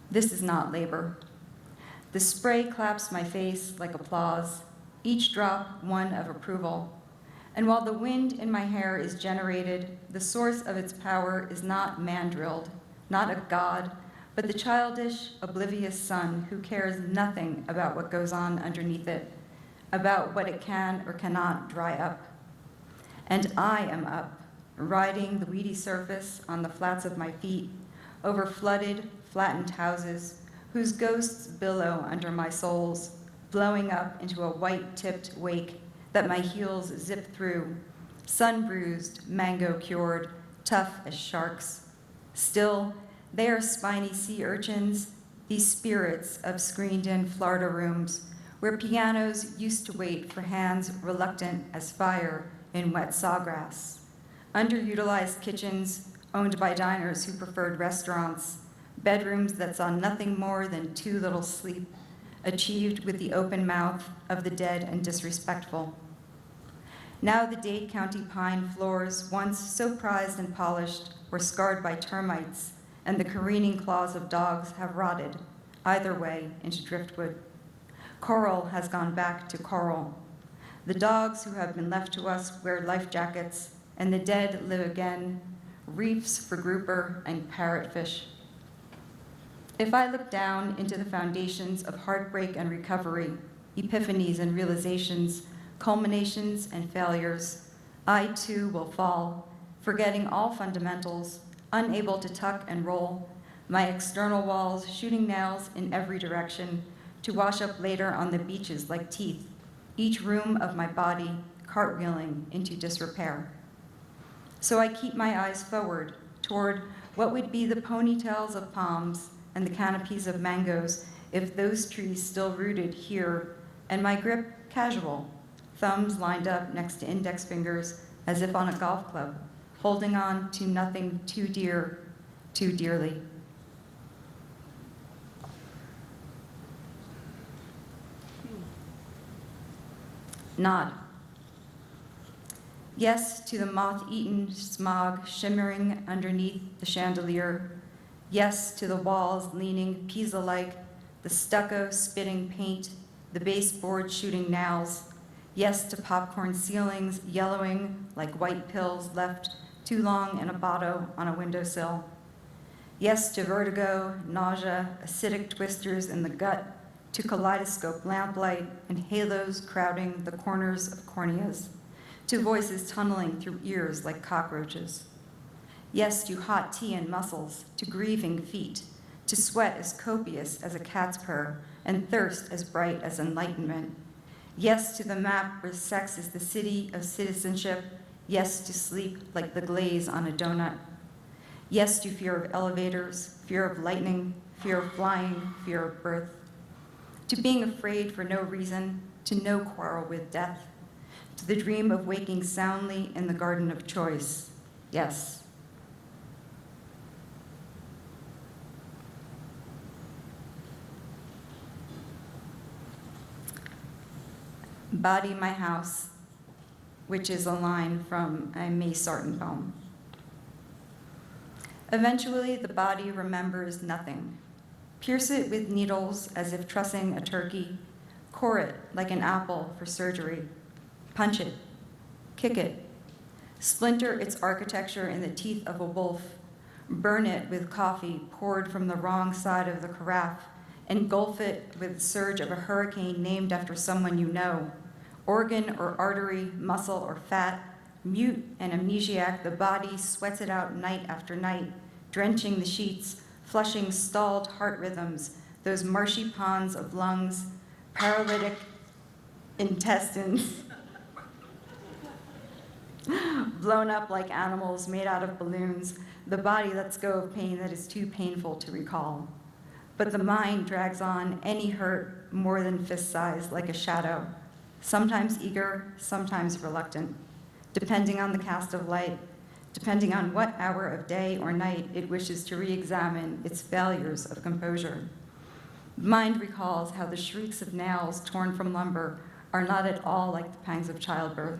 S8: This is not labor. The spray claps my face like applause, each drop one of approval. And while the wind in my hair is generated, the source of its power is not man-drilled, not a god, but the childish, oblivious sun who cares nothing about what goes on underneath it, about what it can or cannot dry up. And I am up, riding the weedy surface on the flats of my feet, over flooded, flattened houses, whose ghosts billow under my soles, blowing up into a white-tipped wake that my heels zip through, sun-bruised, mango-cured, tough as sharks. Still, they are spiny sea urchins, these spirits of screened-in Florida rooms, where pianos used to wait for hands reluctant as fire in wet sawgrass. Underutilized kitchens owned by diners who preferred restaurants, bedrooms that saw nothing more than too little sleep, achieved with the open mouth of the dead and disrespectful. Now the Dade County pine floors, once so prized and polished, were scarred by termites, and the careening claws of dogs have rotted, either way, into driftwood. Coral has gone back to coral. The dogs who have been left to us wear life jackets, and the dead live again, reefs for grouper and parrotfish. If I look down into the foundations of heartbreak and recovery, epiphanies and realizations, culminations and failures, I too will fall, forgetting all fundamentals, unable to tuck and roll, my external walls shooting nails in every direction to wash up later on the beaches like teeth, each room of my body cartwheeling into disrepair. So I keep my eyes forward toward what would be the ponytails of palms and the canopies of mangoes if those trees still rooted here, and my grip casual, thumbs lined up next to index fingers as if on a golf club, holding on to nothing too dear, too dearly. Nod. Yes to the moth-eaten smog shimmering underneath the chandelier. Yes to the walls leaning Pisa-like, the stucco spitting paint, the baseboard shooting nails. Yes to popcorn ceilings yellowing like white pills left too long in a bottle on a windowsill. Yes to vertigo, nausea, acidic twisters in the gut, to kaleidoscope lamplight and halos crowding the corners of corneas, to voices tunneling through ears like cockroaches. Yes to hot tea and muscles, to grieving feet, to sweat as copious as a cat's purr and thirst as bright as enlightenment. Yes to the map where sex is the city of citizenship. Yes to sleep like the glaze on a donut. Yes to fear of elevators, fear of lightning, fear of flying, fear of birth. To being afraid for no reason, to no quarrel with death. To the dream of waking soundly in the garden of choice. Yes. Body My House, which is a line from a May Sarton poem. Eventually, the body remembers nothing. Pierce it with needles as if trussing a turkey. Core it like an apple for surgery. Punch it. Kick it. Splinter its architecture in the teeth of a wolf. Burn it with coffee poured from the wrong side of the carafe. Engulf it with the surge of a hurricane named after someone you know. Organ or artery, muscle or fat, mute and amnesiac, the body sweats it out night after night, drenching the sheets, flushing stalled heart rhythms, those marshy ponds of lungs, paralytic intestines, blown up like animals made out of balloons, the body lets go of pain that is too painful to recall. But the mind drags on any hurt more than fist size, like a shadow, sometimes eager, sometimes reluctant, depending on the cast of light, depending on what hour of day or night it wishes to re-examine its failures of composure. The mind recalls how the shrieks of nails torn from lumber are not at all like the pangs of childbirth,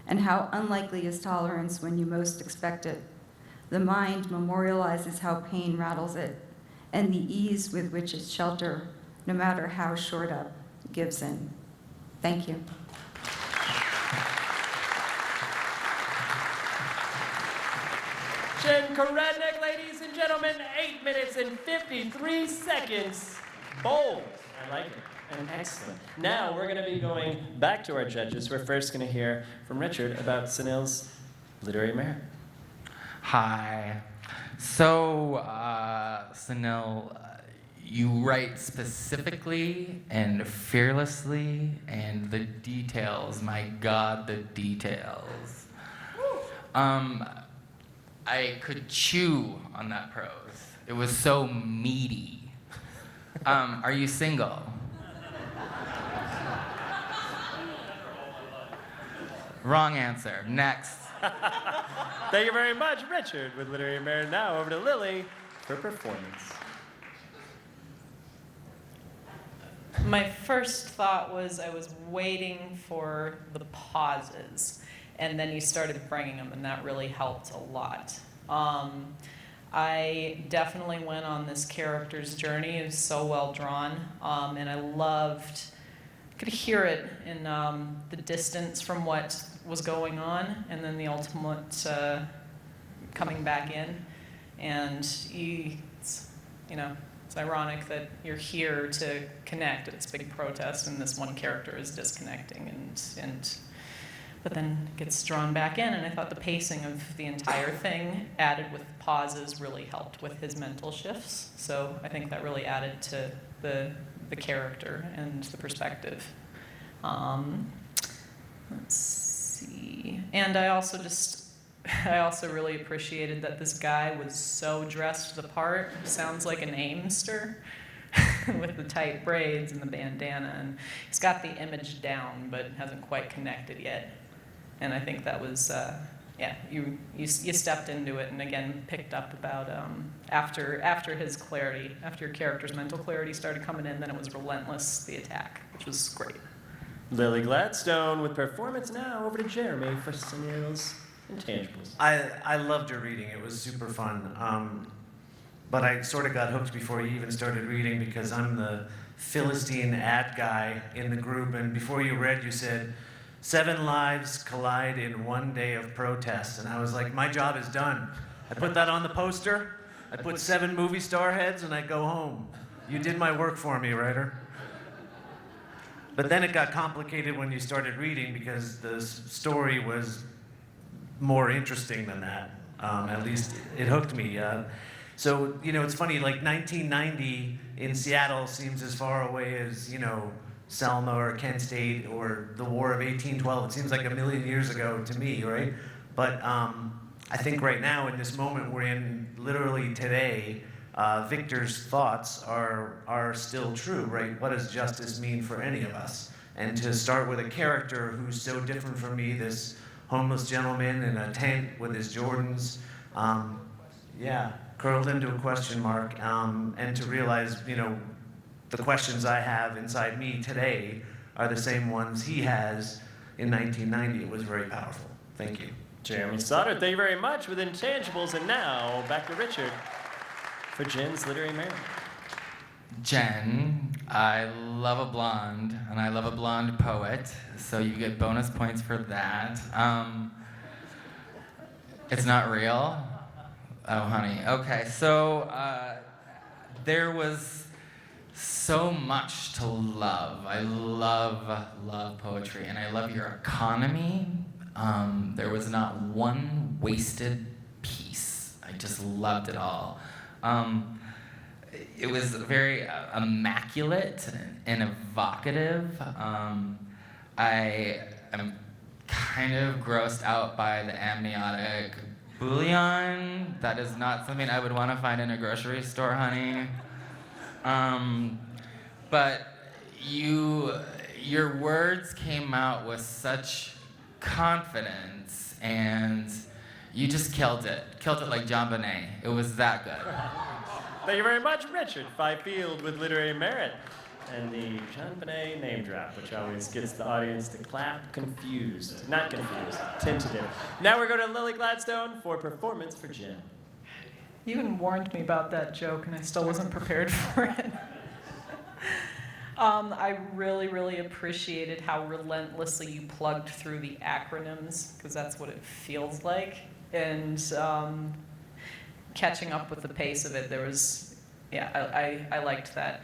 S8: and how unlikely is tolerance when you most expect it. The mind memorializes how pain rattles it, and the ease with which its shelter, no matter how shored up, gives in. Thank you.
S1: Jen Karetnick, ladies and gentlemen, 8 minutes and 53 seconds. Bold. I like it. And excellent. Now we're going to be going back to our judges. We're first going to hear from Richard about Sunil's literary merit.
S2: Hi. So, Sunil, you write specifically and fearlessly, and the details, my God, the details. I could chew on that prose. It was so meaty. Are you single? Wrong answer. Next.
S1: Thank you very much, Richard, with literary merit. Now over to Lily for performance.
S3: My first thought was I was waiting for the pauses, and then you started bringing them, and that really helped a lot. I definitely went on this character's journey. It was so well drawn, and I could hear it in the distance from what was going on, and then the ultimate coming back in. And it's ironic that you're here to connect at this big protest, and this one character is disconnecting, but then gets drawn back in. And I thought the pacing of the entire thing, added with pauses, really helped with his mental shifts. So I think that really added to the character and the perspective. Let's see. And I also really appreciated that this guy was so dressed the part. Sounds like an Aimster with the tight braids and the bandana. And he's got the image down, but hasn't quite connected yet. And I think that was, you stepped into it and again picked up about after his clarity, after your character's mental clarity started coming in, then it was relentless, the attack, which was great.
S1: Lily Gladstone with performance. Now over to Jeremy for Sunil's intangibles.
S4: I loved your reading. It was super fun. But I sort of got hooked before you even started reading because I'm the Philistine ad guy in the group. And before you read, you said, 7 lives collide in 1 day of protest. And I was like, my job is done. I put that on the poster. I put 7 movie star heads and I go home. You did my work for me, writer. But then it got complicated when you started reading because the story was more interesting than that. At least it hooked me. So, it's funny, like 1990 in Seattle seems as far away as, Selma or Kent State or the War of 1812. It seems like a million years ago to me, right? But I think right now, in this moment we're in, literally today, Victor's thoughts are still true, right? What does justice mean for any of us? And to start with a character who's so different from me, this homeless gentleman in a tent with his Jordans, curled into a question mark, and to realize, the questions I have inside me today are the same ones he has in 1990. It was very powerful. Thank you.
S1: Jeremy Sauter, thank you very much with Intangibles. And now back to Richard for Jen's Literary Merit.
S2: Jen, I love a blonde, and I love a blonde poet, so you get bonus points for that. It's not real? Oh, honey. Okay, so there was so much to love. I love poetry, and I love your economy. There was not one wasted piece. I just loved it all. It was very immaculate and evocative. I am kind of grossed out by the amniotic bouillon. That is not something I would want to find in a grocery store, honey. But your words came out with such confidence, and you just killed it. Killed it like John Bonet. It was that good.
S1: Thank you very much, Richard Fifield with Literary Merit. And the John Bonet name drop, which always gets the audience to clap confused. Not confused, tentative. Now we're going to Lily Gladstone for Performance for Jen.
S3: You even warned me about that joke, and I still wasn't prepared for it. I really, really appreciated how relentlessly you plugged through the acronyms, because that's what it feels like. And catching up with the pace of it, there was, I liked that.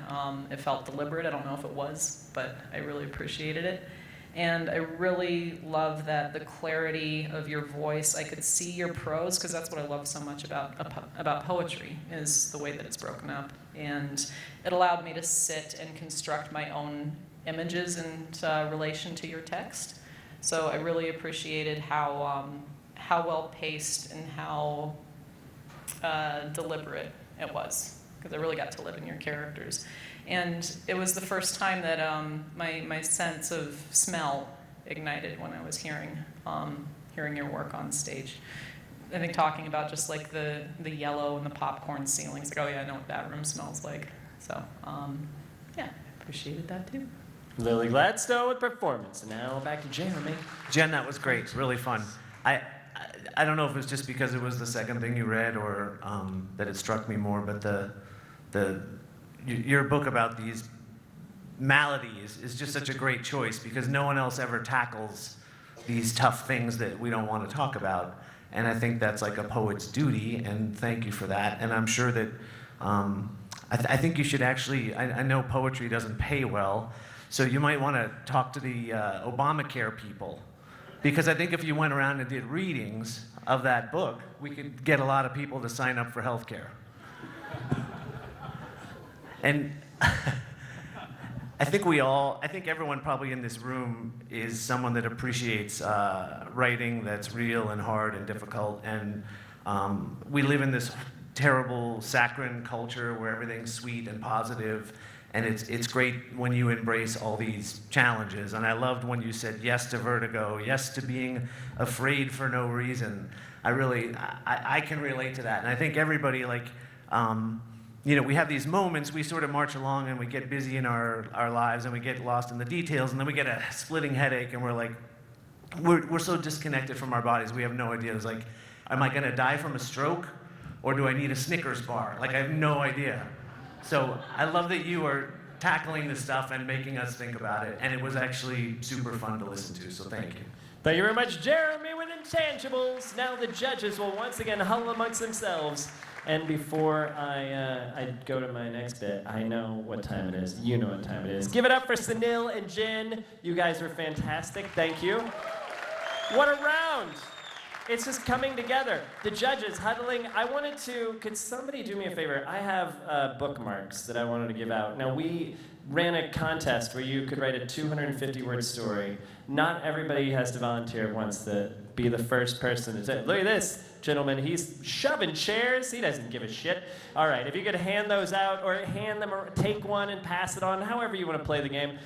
S3: It felt deliberate. I don't know if it was, but I really appreciated it. And I really love that the clarity of your voice, I could see your prose, because that's what I love so much about poetry, is the way that it's broken up. And it allowed me to sit and construct my own images in relation to your text. So I really appreciated how well paced and how deliberate it was, because I really got to live in your characters. And it was the first time that my sense of smell ignited when I was hearing your work on stage. I think talking about just like the yellow and the popcorn ceilings, like, oh yeah, I know what that room smells like. So I appreciated that too.
S1: Lily Gladstone with Performance. And now back to Jeremy.
S4: Jen, that was great. Really fun. I don't know if it was just because it was the second thing you read or that it struck me more, but your book about these maladies is just such a great choice, because no one else ever tackles these tough things that we don't want to talk about. And I think that's like a poet's duty, and thank you for that. And I'm sure that I think you should actually, I know poetry doesn't pay well, so you might want to talk to the Obamacare people, because I think if you went around and did readings of that book, we could get a lot of people to sign up for health care. And I think everyone probably in this room is someone that appreciates writing that's real and hard and difficult. And we live in this terrible saccharine culture where everything's sweet and positive. And it's great when you embrace all these challenges. And I loved when you said yes to vertigo, yes to being afraid for no reason. I can relate to that. And I think everybody, we have these moments, we sort of march along and we get busy in our lives and we get lost in the details, and then we get a splitting headache and we're so disconnected from our bodies, we have no idea. It's like, am I gonna die from a stroke, or do I need a Snickers bar? I have no idea. So I love that you are tackling this stuff and making us think about it, and it was actually super fun to listen to, so thank you.
S1: Thank you very much, Jeremy with Intangibles. Now the judges will once again huddle amongst themselves. And before I go to my next bit, I know what time it is. You know what time it is. Give it up for Sunil and Jen. You guys were fantastic. Thank you. What a round. It's just coming together. The judges huddling. I wanted to, could somebody do me a favor? I have bookmarks that I wanted to give out. Now, we ran a contest where you could write a 250-word story. Not everybody has to volunteer wants to be the first person to say, look at this, gentleman, he's shoving chairs. He doesn't give a shit. All right, if you could hand those out or hand them or take one and pass it on, however you want to play the game.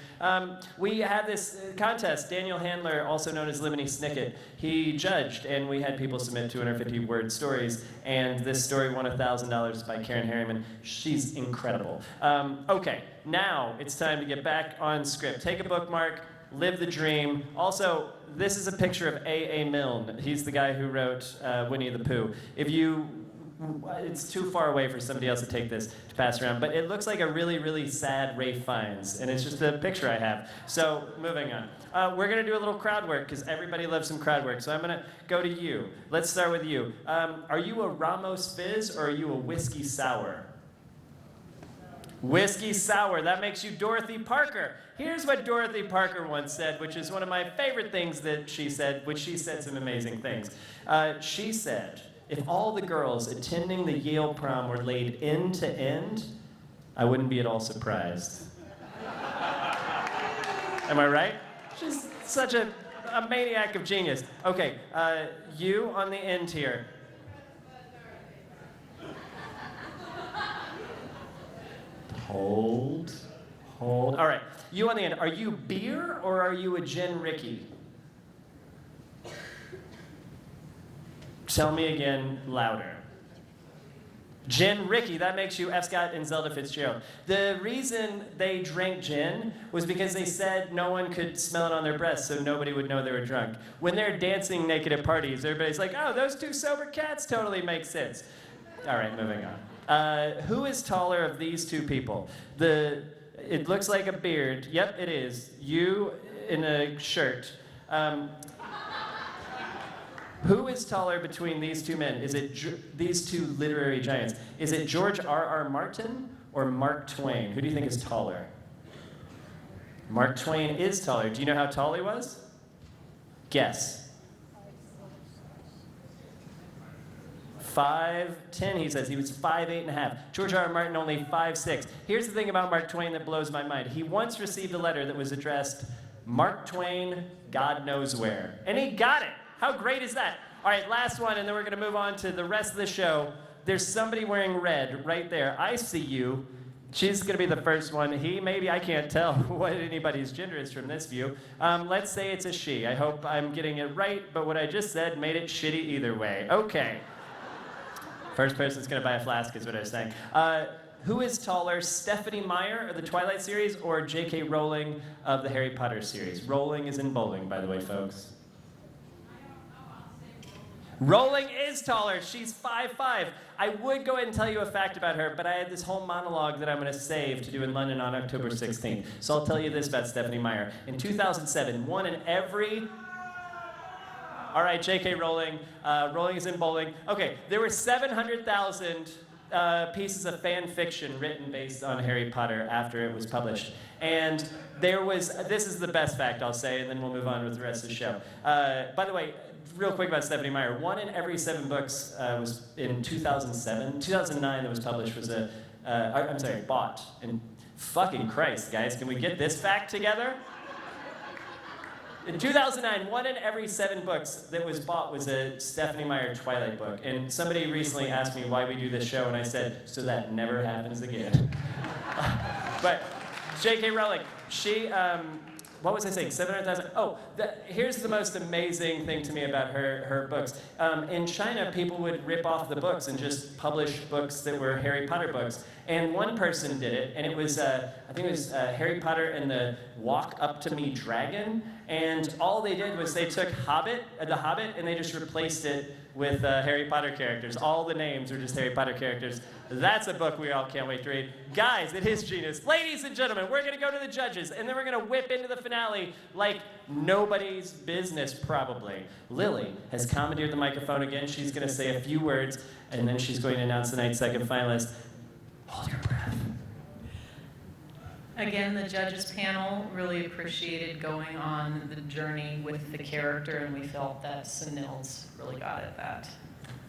S1: We had this contest. Daniel Handler, also known as Lemony Snicket, he judged, and we had people submit 250-word stories, and this story won $1,000 by Karen Harriman. She's incredible. Okay, now it's time to get back on script. Take a bookmark, live the dream. Also, this is a picture of A.A. Milne. He's the guy who wrote Winnie the Pooh. It's too far away for somebody else to take this to pass around, but it looks like a really, really sad Ralph Fiennes, and it's just a picture I have. So, moving on. We're gonna do a little crowd work, because everybody loves some crowd work, so I'm gonna go to you. Let's start with you. Are you a Ramos Fizz, or are you a whiskey sour? Whiskey sour, that makes you Dorothy Parker. Here's what Dorothy Parker once said, which is one of my favorite things that she said, which she said some amazing things. She said, if all the girls attending the Yale prom were laid end to end, I wouldn't be at all surprised. Am I right? She's such a maniac of genius. Okay, you on the end here. Hold. All right, you on the end. Are you beer or are you a Jen Ricky? Tell me again louder. Jen Ricky, that makes you F. Scott and Zelda Fitzgerald. The reason they drank gin was because they said no one could smell it on their breath, so nobody would know they were drunk. When they're dancing naked at parties, everybody's like, oh, those two sober cats totally make sense. All right, moving on. Who is taller of these two people? It looks like a beard. Yep, it is. You in a shirt. Who is taller between these two men? Is it these two literary giants? Is it George R.R. Martin or Mark Twain? Who do you think is taller? Mark Twain is taller. Do you know how tall he was? Guess. 5'10", he says. He was 5'8.5". George R.R. Martin only 5'6". Here's the thing about Mark Twain that blows my mind. He once received a letter that was addressed, Mark Twain, God knows where. And he got it. How great is that? All right, last one, and then we're going to move on to the rest of the show. There's somebody wearing red right there. I see you. She's going to be the first one. I can't tell what anybody's gender is from this view. Let's say it's a she. I hope I'm getting it right, but what I just said made it shitty either way. Okay. First person's going to buy a flask is what I was saying. Who is taller, Stephanie Meyer of the Twilight series or J.K. Rowling of the Harry Potter series? Rowling is in bowling, by the way, folks. Rowling is taller. She's 5'5". I would go ahead and tell you a fact about her, but I had this whole monologue that I'm going to save to do in London on October 16th. So I'll tell you this about Stephanie Meyer. In 2007, one in every... All right, J.K. Rowling. Rowling is in bowling. Okay, there were 700,000 pieces of fan fiction written based on Harry Potter after it was published. And this is the best fact I'll say, and then we'll move on with the rest of the show. By the way, real quick about Stephanie Meyer. One in every 7 books was in 2007. 2009 that was published was bought. And fucking Christ, guys, can we get this fact together? In 2009, 1 in every 7 books that was bought was a Stephanie Meyer Twilight book. And somebody recently asked me why we do this show, and I said, so that never happens again. But J.K. Rowling, she, what was I saying, 700,000? Oh, here's the most amazing thing to me about her books. In China, people would rip off the books and just publish books that were Harry Potter books. And one person did it, and it was, I think it was Harry Potter and the Walk Up to Me Dragon. And all they did was they took The Hobbit, and they just replaced it with Harry Potter characters. All the names were just Harry Potter characters. That's a book we all can't wait to read. Guys, it is genius. Ladies and gentlemen, we're going to go to the judges, and then we're going to whip into the finale like nobody's business, probably. Lily has commandeered the microphone again. She's going to say a few words, and then she's going to announce the night's second finalist. Hold your breath.
S3: Again, the judges panel really appreciated going on the journey with the character, and we felt that Sunil's really got at that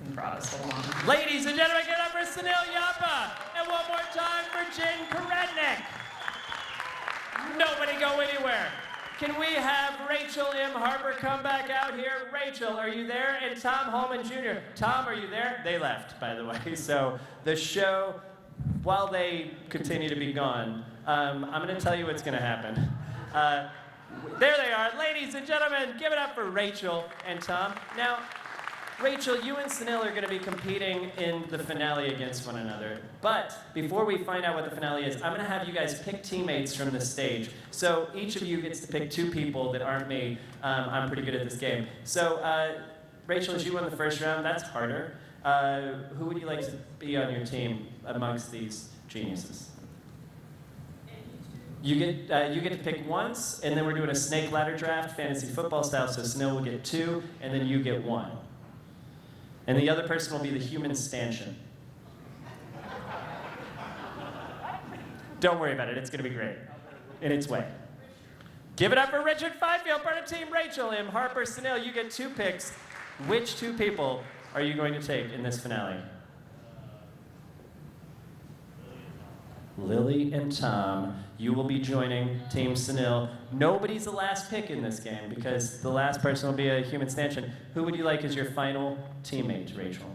S3: and brought us along.
S1: Ladies and gentlemen, get up for Sunil Yapa. And one more time for Jen Karetnick. Nobody go anywhere. Can we have Rachel M. Harper come back out here? Rachel, are you there? And Tom Hallman Jr. Tom, are you there? They left, by the way. So the show, while they continue to be gone, I'm going to tell you what's going to happen. There they are. Ladies and gentlemen, give it up for Rachel and Tom. Now, Rachel, you and Sunil are going to be competing in the finale against one another. But before we find out what the finale is, I'm going to have you guys pick teammates from the stage. So each of you gets to pick 2 people that aren't me. I'm pretty good at this game. So Rachel, as you won the first round, that's harder. Who would you like to be on your team amongst these geniuses? You get to pick once, and then we're doing a snake ladder draft, fantasy football style, so Sunil will get 2, and then you get 1. And the other person will be the human stanchion. Don't worry about it, it's gonna be great. In its way. Give it up for Richard Fifield, part of Team Rachel M. Harper, Sunil, you get 2 picks. Which 2 people are you going to take in this finale? Lily and Tom, you will be joining Team Sunil. Nobody's the last pick in this game because the last person will be a human stanchion. Who would you like as your final teammate, Rachel?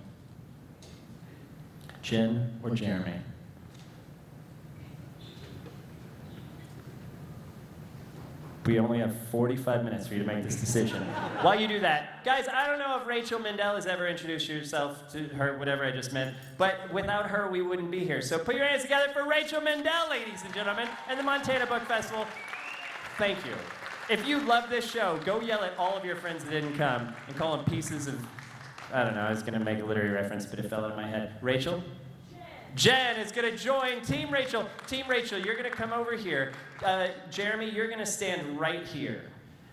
S1: Jen or Jeremy? We only have 45 minutes for you to make this decision. While you do that, guys, I don't know if Rachel Mendel has ever introduced yourself to her, whatever I just meant, but without her, we wouldn't be here. So put your hands together for Rachel Mendel, ladies and gentlemen, and the Montana Book Festival. Thank you. If you love this show, go yell at all of your friends that didn't come and call them pieces of, I don't know, I was gonna make a literary reference, but it fell out of my head. Rachel? Jen is going to join Team Rachel. Team Rachel, you're going to come over here. Jeremy, you're going to stand right here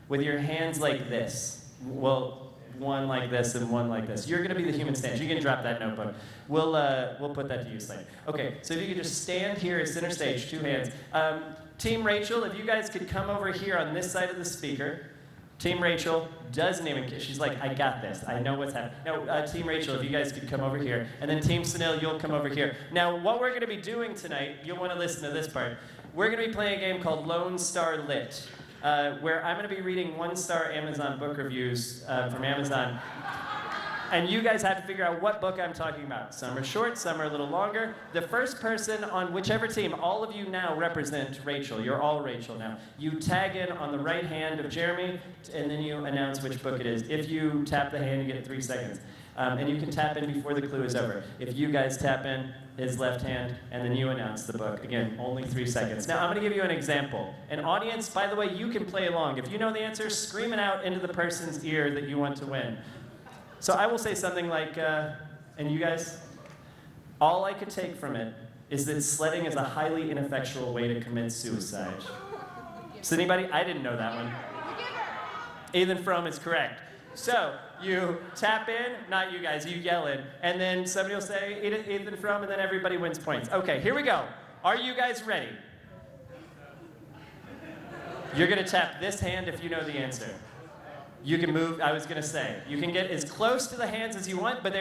S1: with your hands like this. Well, one like this and one like this. You're going to be the human stand. You can drop that notebook. We'll put that to use later. Okay, so if you could just stand here at center stage, 2 hands. Team Rachel, if you guys could come over here on this side of the speaker. Team Rachel doesn't even care. She's like, I got this. I know what's happening. No, Team Rachel, if you guys could come over here. And then Team Sunil, you'll come over here. Now, what we're going to be doing tonight, you'll want to listen to this part. We're going to be playing a game called Lone Star Lit, where I'm going to be reading 1-star Amazon book reviews from Amazon. And you guys have to figure out what book I'm talking about. Some are short, some are a little longer. The first person on whichever team, all of you now represent Rachel. You're all Rachel now. You tag in on the right hand of Jeremy, and then you announce which book it is. If you tap the hand, you get 3 seconds. And you can tap in before the clue is over. If you guys tap in his left hand, and then you announce the book. Again, only 3 seconds. Now, I'm going to give you an example. An audience, by the way, you can play along. If you know the answer, scream it out into the person's ear that you want to win. So I will say something like, and you guys, all I could take from it is that sledding is a highly ineffectual way to commit suicide. So anybody? I didn't know that one. Ethan Fromm is correct. So you tap in, not you guys, you yell in, and then somebody will say Ethan Fromm, and then everybody wins points. Okay, here we go. Are you guys ready? You're gonna tap this hand if you know the answer. You can move, I was gonna say, you can get as close to the hands as you want, but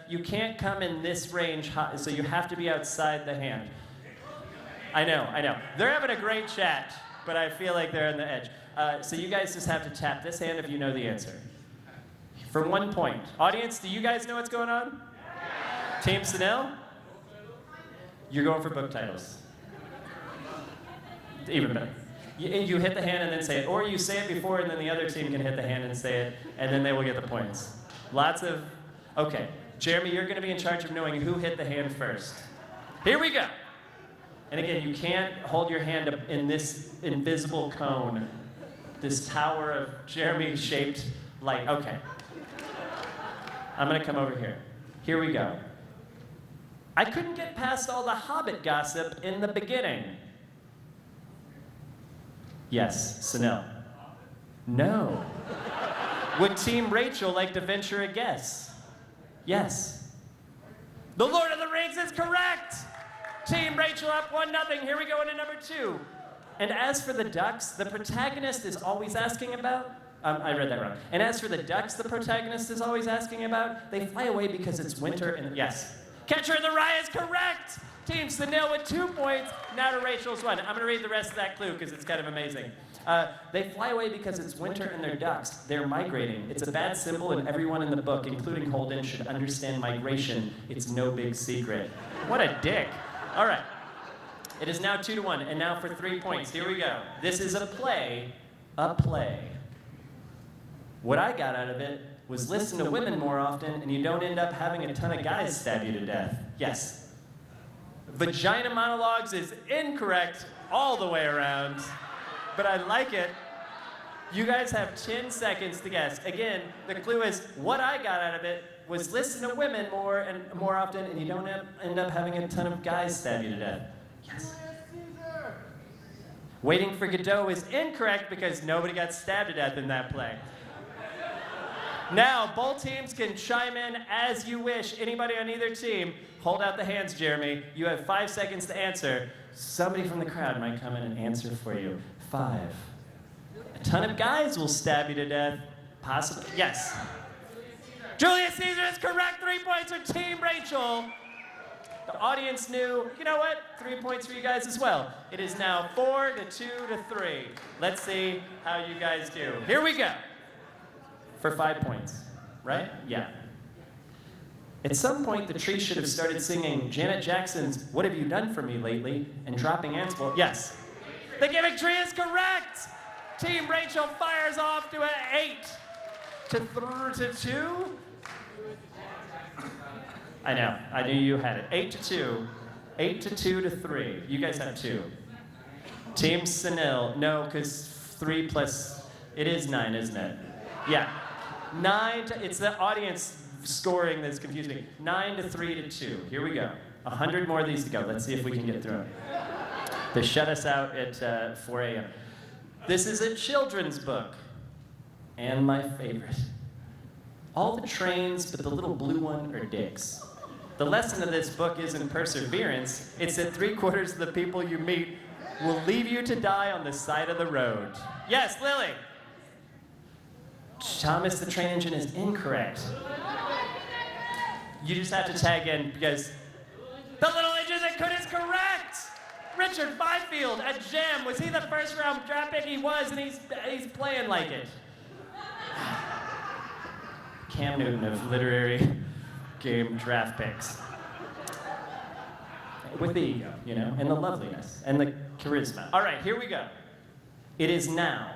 S1: you can't come in this range, so you have to be outside the hand. I know. They're having a great chat, but I feel like they're on the edge. So you guys just have to tap this hand if you know the answer. For 1 point. Audience, do you guys know what's going on? Team Sunil? You're going for book titles. Even better. You hit the hand and then say it, or you say it before and then the other team can hit the hand and say it, and then they will get the points. Okay. Jeremy, you're gonna be in charge of knowing who hit the hand first. Here we go. And again, you can't hold your hand up in this invisible cone, this tower of Jeremy-shaped light. Okay. I'm gonna come over here. Here we go. I couldn't get past all the Hobbit gossip in the beginning. Yes, Sunil. No. Would Team Rachel like to venture a guess? Yes. The Lord of the Rings is correct! Team Rachel up 1-0. Here we go into number 2. And as for the ducks, the protagonist is always asking about. I read that wrong. And as for the ducks, the protagonist is always asking about. They fly away because it's winter and yes. Catcher in the Rye is correct. Team Sunil with 2 points. Now to Rachel's 1. I'm going to read the rest of that clue because it's kind of amazing. They fly away because it's winter and they're ducks. They're migrating. It's a bad symbol, and everyone in the book, including Holden, should understand migration. It's no big secret. What a dick. All right. It is now 2-1, and now for 3 points. Here we go. This is a play. A play. What I got out of it was listen to women more often, and you don't end up having a ton of guys stab you to death. Yes. Vagina monologues is incorrect all the way around, but I like it. You guys have 10 seconds to guess. Again, the clue is what I got out of it was listen to women more often, and you don't end up having a ton of guys stab you to death. Yes. Waiting for Godot is incorrect because nobody got stabbed to death in that play. Now, both teams can chime in as you wish. Anybody on either team, hold out the hands, Jeremy. You have 5 seconds to answer. Somebody from the crowd might come in and answer for you. 5. A ton of guys will stab you to death. Possibly. Yes. Julius Caesar is correct. 3 points for Team Rachel. The audience knew, you know what? 3 points for you guys as well. It is now 4-2-3. Let's see how you guys do. Here we go. For 5 points, right? Yeah. At some point, the tree should have started singing Janet Jackson's "What Have You Done For Me Lately" and dropping ants. Yes. The gimmick tree is correct. Team Rachel fires off to an 8-2. I know. I knew you had it. 8-2. 8-2-3. You guys have 2. Team Sunil. No, because 3 plus... It is 9, isn't it? Yeah. 9 to... It's the audience scoring that's confusing. 9-3-2. Here we go. 100 more of these to go. Let's see if we can get through them. They shut us out at 4 a.m. This is a children's book. And my favorite. All the trains, but the little blue one are dicks. The lesson of this book isn't perseverance. It's that 3/4 of the people you meet will leave you to die on the side of the road. Yes, Lily. Thomas the Train Engine is incorrect. You just have to tag in because the little engine that could is correct. Richard Fifield at Gem. Was he the first round draft pick? He was, and he's playing like it. Cam Newton of literary game draft picks. With the ego, you know, and the loveliness, and the charisma. All right, here we go. It is now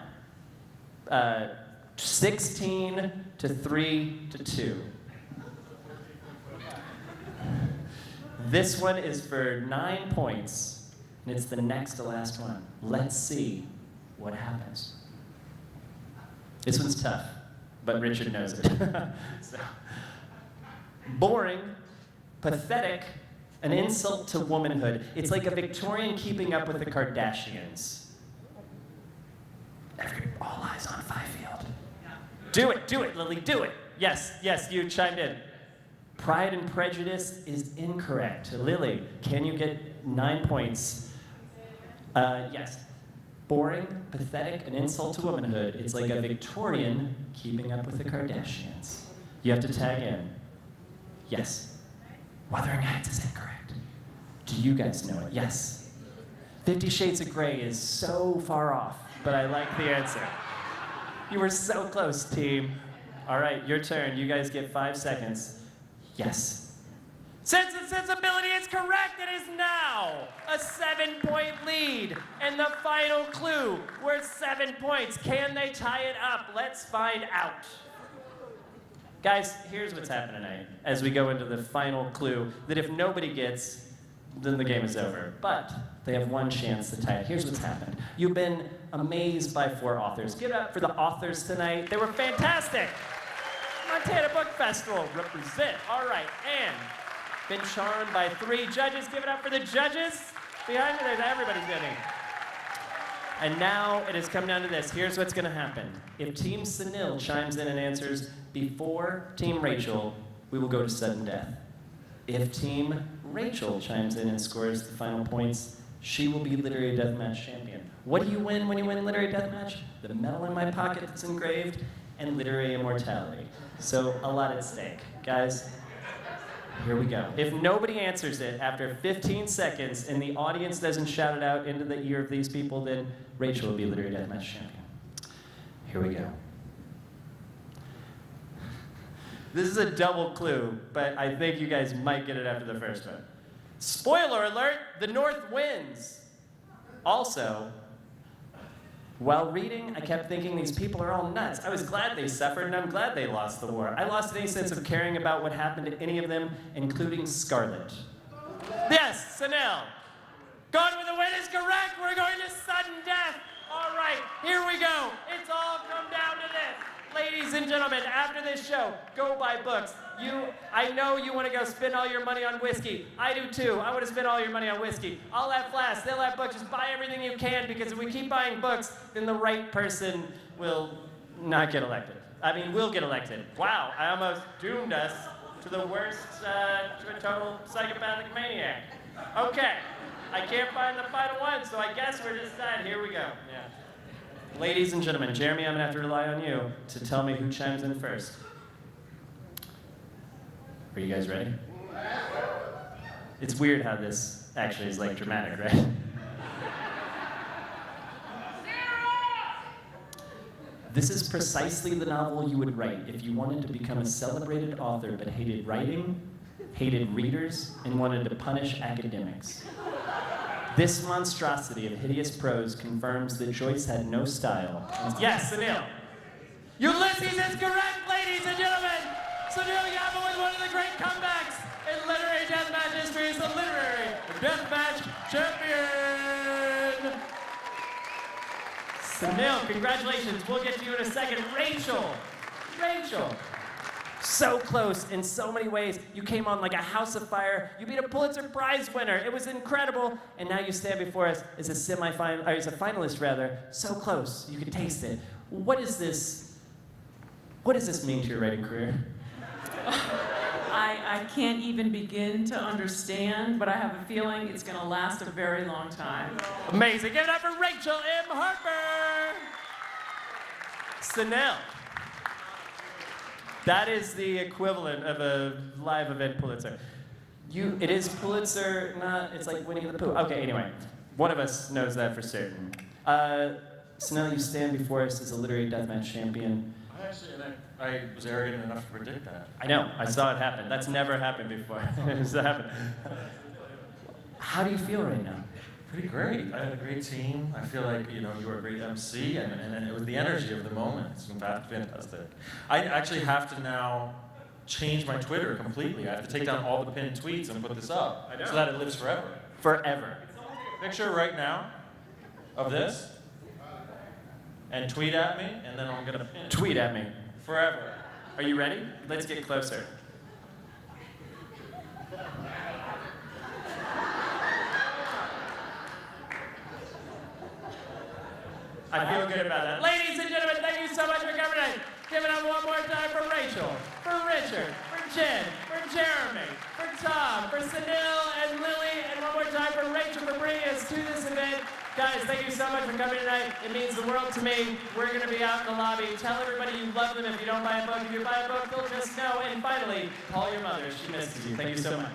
S1: 16-3-2. This one is for 9 points, and it's the next to last one. Let's see what happens. This one's tough, but Richard knows it. So. Boring, pathetic, an insult to womanhood. It's like a Victorian keeping up with the Kardashians. All eyes on Fifield. Do it, Lily, do it. Yes, you chimed in. Pride and Prejudice is incorrect. Lily, can you get 9 points? Yes. Boring, pathetic, an insult to womanhood. It's like a Victorian keeping up with the Kardashians. You have to tag in. Yes. Wuthering Heights is incorrect. Do you guys know it? Yes. 50 Shades of Grey is so far off, but I like the answer. You were so close, team. All right, your turn. You guys get 5 seconds. Yes. Sense and Sensibility is correct. It is now a 7-point lead. And the final clue, worth 7 points. Can they tie it up? Let's find out. Guys, here's what's happening tonight as we go into the final clue that if nobody gets, then the game is over. But they have one chance to tie it. Here's what's happened. You've been amazed by 4 authors. Give it up for the authors tonight. They were fantastic. Montana Book Festival, represent. All right, and been charmed by 3 judges. Give it up for the judges. Behind me, there's everybody's getting. And now it has come down to this. Here's what's going to happen. If Team Sunil chimes in and answers before Team Rachel, we will go to sudden death. If Team Rachel chimes in and scores the final points. She will be Literary Deathmatch champion. What do you win when you win Literary Deathmatch? The medal in my pocket that's engraved and literary immortality. So a lot at stake. Guys, here we go. If nobody answers it after 15 seconds and the audience doesn't shout it out into the ear of these people, then Rachel will be Literary Deathmatch champion. Here we go. This is a double clue, but I think you guys might get it after the first one. Spoiler alert, the North wins. Also, while reading, I kept thinking these people are all nuts. I was glad they suffered, and I'm glad they lost the war. I lost any sense of caring about what happened to any of them, including Scarlett. Yes, Sunil. Gone with the Wind is correct. We're going to sudden death. All right, here we go. It's all come down to this. Ladies and gentlemen, after this show, go buy books. I know you want to go spend all your money on whiskey. I do too. I want to spend all your money on whiskey. I'll have flasks. They'll have books. Just buy everything you can, because if we keep buying books, then the right person will not get elected. I mean, will get elected. Wow, I almost doomed us to the worst, to a total psychopathic maniac. Okay, I can't find the final one, so I guess we're just done. Here we go. Yeah. Ladies and gentlemen, Jeremy, I'm gonna have to rely on you to tell me who chimes in first. Are you guys ready? It's weird how this actually is like dramatic, right? This is precisely the novel you would write if you wanted to become a celebrated author but hated writing, hated readers, and wanted to punish academics. This monstrosity of hideous prose confirms that Joyce had no style. Yes, Sunil. Ulysses is correct, ladies and gentlemen. Sunil Yapa with one of the great comebacks in literary deathmatch history is the literary deathmatch champion. Sunil, congratulations. We'll get to you in a second. Rachel. So close in so many ways. You came on like a house of fire. You beat a Pulitzer Prize winner. It was incredible. And now you stand before us as a finalist rather. So close. You can taste it. What does this mean to your writing career?
S5: I can't even begin to understand, but I have a feeling it's going to last a very long time.
S1: Amazing. Give it up for Rachel M. Harper. Sunil. That is the equivalent of a live event Pulitzer. It is Pulitzer, it's like Winnie the Pooh. Okay, anyway. One of us knows that for certain. Sunil, you stand before us as a literary deathmatch champion.
S7: I was arrogant enough to predict that.
S1: I know, I saw it happen. That's never happened before. It's happened. How do you feel right now?
S7: Pretty great. I had a great team. I feel like, you were a great MC, and it was the energy of the moment. It's fantastic. I actually have to now change my Twitter completely. I have to take down all the pinned tweets and put this up so that it lives forever.
S1: Forever.
S7: Picture right now of this, and tweet at me, and then I'm gonna pin.
S1: Tweet at me.
S7: Forever.
S1: Are you ready? Let's get closer. I feel good about that. Ladies and gentlemen, thank you so much for coming tonight. Give it up one more time for Rachel, for Richard, for Jen, for Jeremy, for Tom, for Sunil and Lily, and one more time for Rachel for bringing us to this event. Guys, thank you so much for coming tonight. It means the world to me. We're going to be out in the lobby. Tell everybody you love them if you don't buy a book. If you buy a book, they'll just know. And finally, call your mother. She misses you. Thank you so much.